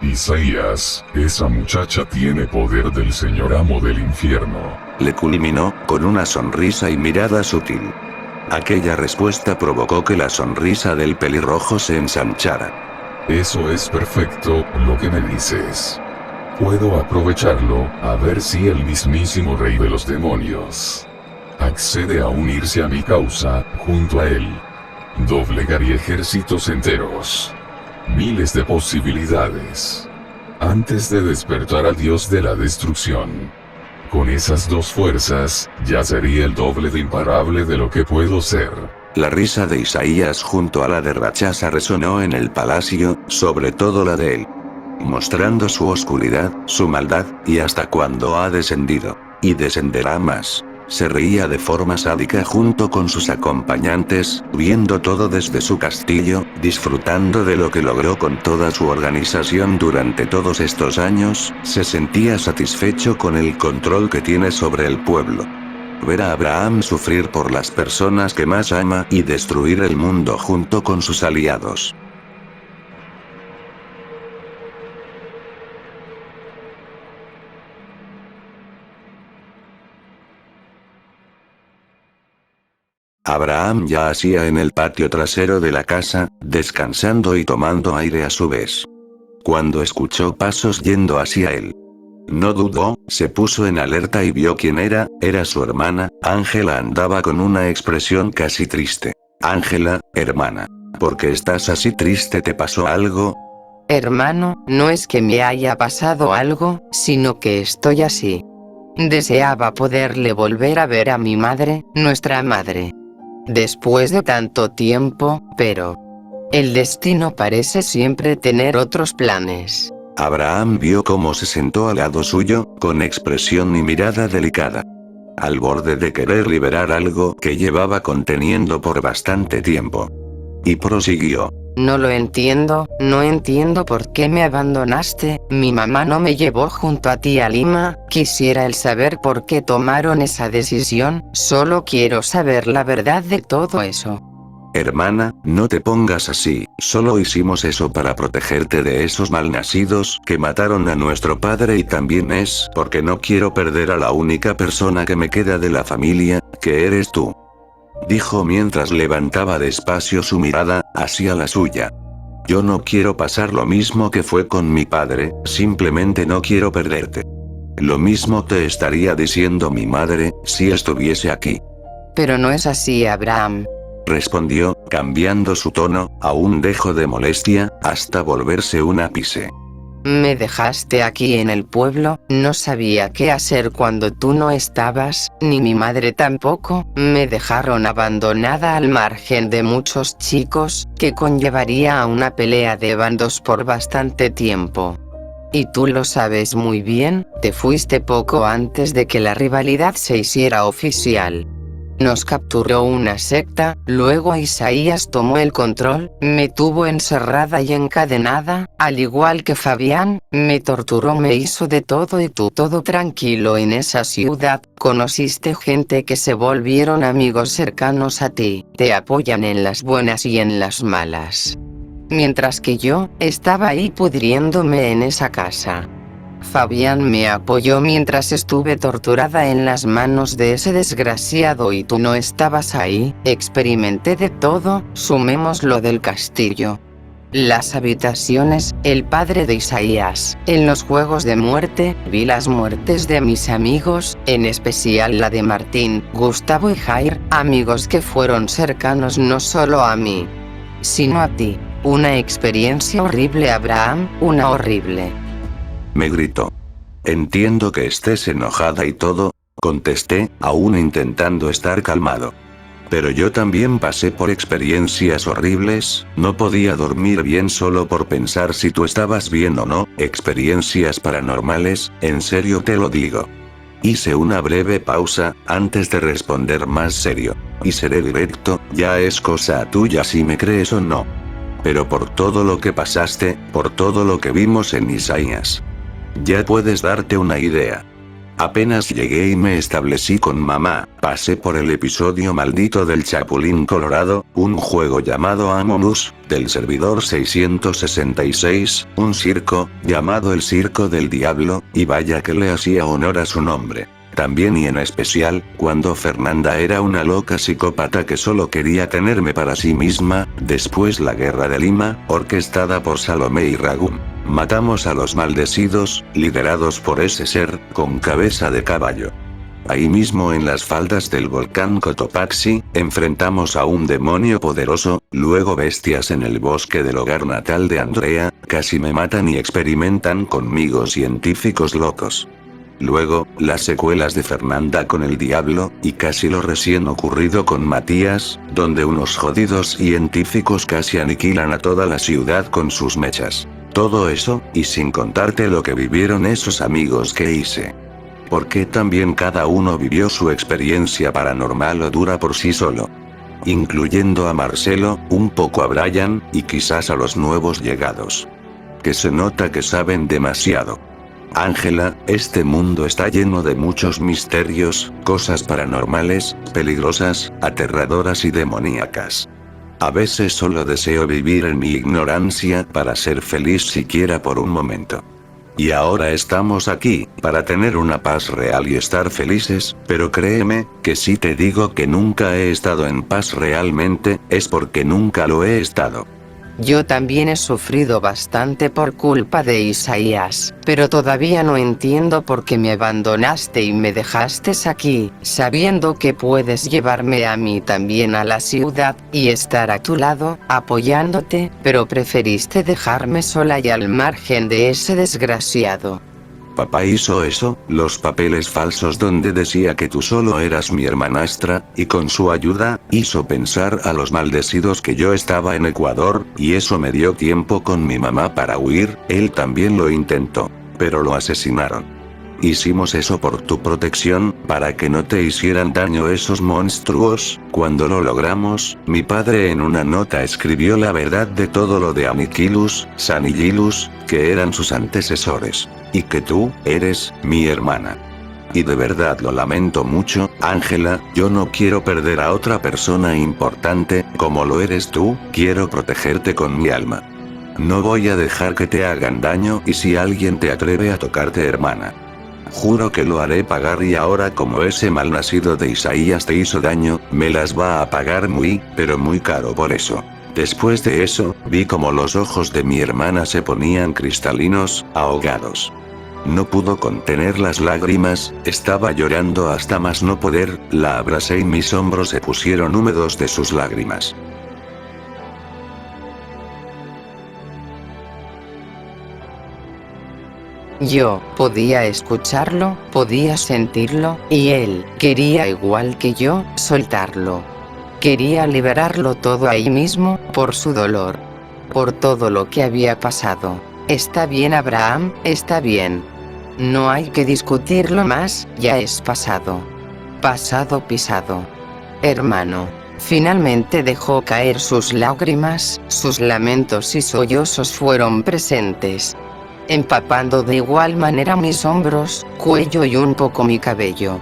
Speaker 2: Isaías, esa muchacha tiene poder del señor amo del infierno.
Speaker 1: Le culminó, con una sonrisa y mirada sutil. Aquella respuesta provocó que la sonrisa del pelirrojo se ensanchara.
Speaker 2: Eso es perfecto, lo que me dices. Puedo aprovecharlo, a ver si el mismísimo rey de los demonios accede a unirse a mi causa, junto a él. Doblegaría ejércitos enteros. Miles de posibilidades. Antes de despertar al dios de la destrucción. Con esas dos fuerzas, ya sería el doble de imparable de lo que puedo ser.
Speaker 1: La risa de Isaías junto a la de Rakshasa resonó en el palacio, sobre todo la de él. mostrando su oscuridad, su maldad, y hasta cuándo ha descendido. Y descenderá más. Se reía de forma sádica junto con sus acompañantes, viendo todo desde su castillo, disfrutando de lo que logró con toda su organización durante todos estos años, se sentía satisfecho con el control que tiene sobre el pueblo. Ver a Abraham sufrir por las personas que más ama y destruir el mundo junto con sus aliados. Abraham yacía en el patio trasero de la casa, descansando y tomando aire a su vez. Cuando escuchó pasos yendo hacia él, no dudó, se puso en alerta y vio quién era su hermana. Ángela andaba con una expresión casi triste. Ángela, hermana, ¿por qué estás así triste? ¿Te pasó algo?
Speaker 8: Hermano, no es que me haya pasado algo, sino que estoy así. Deseaba poderle volver a ver a mi madre, nuestra madre. Después de tanto tiempo, pero el destino parece siempre tener otros planes.
Speaker 1: Abraham vio cómo se sentó al lado suyo, con expresión y mirada delicada. Al borde de querer liberar algo que llevaba conteniendo por bastante tiempo. Y prosiguió.
Speaker 8: No lo entiendo, no entiendo por qué me abandonaste. Mi mamá no me llevó junto a ti a Lima. Quisiera el saber por qué tomaron esa decisión. Solo quiero saber la verdad de todo eso.
Speaker 1: Hermana, no te pongas así, solo hicimos eso para protegerte de esos malnacidos que mataron a nuestro padre y también es porque no quiero perder a la única persona que me queda de la familia, que eres tú. Dijo mientras levantaba despacio su mirada hacia la suya. Yo no quiero pasar lo mismo que fue con mi padre, simplemente no quiero perderte. Lo mismo te estaría diciendo mi madre, si estuviese aquí.
Speaker 8: Pero no es así, Abraham.
Speaker 1: Respondió, cambiando su tono, a un dejo de molestia, hasta volverse un ápice.
Speaker 8: Me dejaste aquí en el pueblo, no sabía qué hacer cuando tú no estabas, ni mi madre tampoco, me dejaron abandonada al margen de muchos chicos, que conllevaría a una pelea de bandos por bastante tiempo. Y tú lo sabes muy bien, te fuiste poco antes de que la rivalidad se hiciera oficial. Nos capturó una secta, luego Isaías tomó el control, me tuvo encerrada y encadenada, al igual que Fabián, me torturó, me hizo de todo y tú todo tranquilo en esa ciudad, conociste gente que se volvieron amigos cercanos a ti, te apoyan en las buenas y en las malas. Mientras que yo, estaba ahí pudriéndome en esa casa. Fabián me apoyó mientras estuve torturada en las manos de ese desgraciado y tú no estabas ahí, experimenté de todo, sumemos lo del castillo. Las habitaciones, el padre de Isaías, en los juegos de muerte, vi las muertes de mis amigos, en especial la de Martín, Gustavo y Jair, amigos que fueron cercanos no solo a mí, sino a ti. Una experiencia horrible, Abraham, una horrible.
Speaker 1: Me gritó. Entiendo que estés enojada y todo, contesté, aún intentando estar calmado. Pero yo también pasé por experiencias horribles, no podía dormir bien solo por pensar si tú estabas bien o no, experiencias paranormales, en serio te lo digo. Hice una breve pausa, antes de responder más serio. Y seré directo, ya es cosa tuya si me crees o no. Pero por todo lo que pasaste, por todo lo que vimos en Isaías. Ya puedes darte una idea. Apenas llegué y me establecí con mamá, pasé por el episodio maldito del Chapulín Colorado, un juego llamado Among Us, del servidor 666, un circo, llamado el Circo del Diablo, y vaya que le hacía honor a su nombre. También y en especial, cuando Fernanda era una loca psicópata que solo quería tenerme para sí misma, después la Guerra de Lima, orquestada por Salomé y Ragún. Matamos a los maldecidos, liderados por ese ser, con cabeza de caballo. Ahí mismo en las faldas del volcán Cotopaxi, enfrentamos a un demonio poderoso, luego bestias en el bosque del hogar natal de Andrea, casi me matan y experimentan conmigo científicos locos. Luego, las secuelas de Fernanda con el diablo, y casi lo recién ocurrido con Matías, donde unos jodidos científicos casi aniquilan a toda la ciudad con sus mechas. Todo eso, y sin contarte lo que vivieron esos amigos que hice. Porque también cada uno vivió su experiencia paranormal o dura por sí solo. Incluyendo a Marcelo, un poco a Brian, y quizás a los nuevos llegados. Que se nota que saben demasiado. Ángela, este mundo está lleno de muchos misterios, cosas paranormales, peligrosas, aterradoras y demoníacas. A veces solo deseo vivir en mi ignorancia para ser feliz siquiera por un momento. Y ahora estamos aquí, para tener una paz real y estar felices, pero créeme, que si te digo que nunca he estado en paz realmente, es porque nunca lo he estado.
Speaker 8: Yo también he sufrido bastante por culpa de Isaías, pero todavía no entiendo por qué me abandonaste y me dejaste aquí, sabiendo que puedes llevarme a mí también a la ciudad, y estar a tu lado, apoyándote, pero preferiste dejarme sola y al margen de ese desgraciado.
Speaker 1: Papá hizo eso, los papeles falsos donde decía que tú solo eras mi hermanastra, y con su ayuda, hizo pensar a los maldecidos que yo estaba en Ecuador, y eso me dio tiempo con mi mamá para huir. Él también lo intentó, pero lo asesinaron. Hicimos eso por tu protección, para que no te hicieran daño esos monstruos. Cuando lo logramos, mi padre en una nota escribió la verdad de todo lo de Aniquilus, Sanigilus, que eran sus antecesores. Y que tú, eres, mi hermana. Y de verdad lo lamento mucho, Ángela, yo no quiero perder a otra persona importante, como lo eres tú, quiero protegerte con mi alma. No voy a dejar que te hagan daño y si alguien te atreve a tocarte, hermana. Juro que lo haré pagar y ahora como ese malnacido de Isaías te hizo daño, me las va a pagar muy, pero muy caro por eso. Después de eso, vi como los ojos de mi hermana se ponían cristalinos, ahogados. No pudo contener las lágrimas, estaba llorando hasta más no poder, la abracé y mis hombros se pusieron húmedos de sus lágrimas.
Speaker 8: Yo podía escucharlo, podía sentirlo, y él quería igual que yo, soltarlo. Quería liberarlo todo ahí mismo, por su dolor. Por todo lo que había pasado. Está bien, Abraham, está bien. No hay que discutirlo más, ya es pasado. Pasado pisado. Hermano. Finalmente dejó caer sus lágrimas, sus lamentos y sollozos fueron presentes. Empapando de igual manera mis hombros, cuello y un poco mi cabello.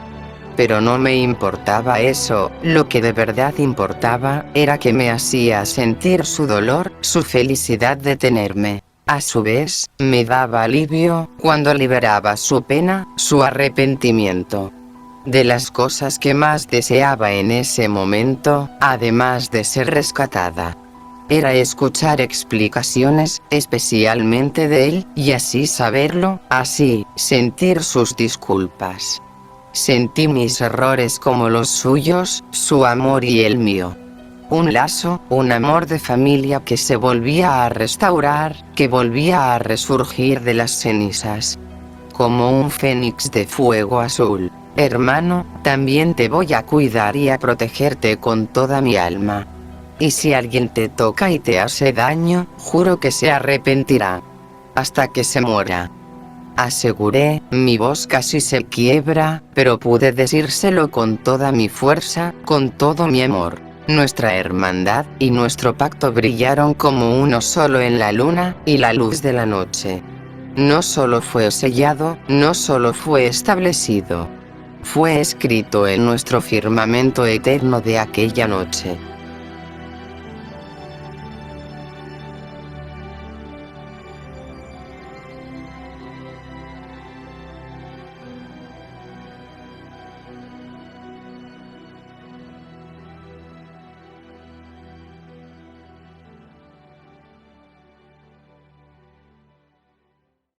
Speaker 8: Pero no me importaba eso, lo que de verdad importaba, era que me hacía sentir su dolor, su felicidad de tenerme. A su vez, me daba alivio, cuando liberaba su pena, su arrepentimiento. De las cosas que más deseaba en ese momento, además de ser rescatada, era escuchar explicaciones, especialmente de él, y así saberlo, así, sentir sus disculpas. Sentí mis errores como los suyos, su amor y el mío. Un lazo, un amor de familia que se volvía a restaurar, que volvía a resurgir de las cenizas. Como un fénix de fuego azul. Hermano, también te voy a cuidar y a protegerte con toda mi alma. Y si alguien te toca y te hace daño, juro que se arrepentirá. Hasta que se muera. Aseguré, mi voz casi se quiebra, pero pude decírselo con toda mi fuerza, con todo mi amor. Nuestra hermandad y nuestro pacto brillaron como uno solo en la luna y la luz de la noche. No solo fue sellado, no solo fue establecido. Fue escrito en nuestro firmamento eterno de aquella noche.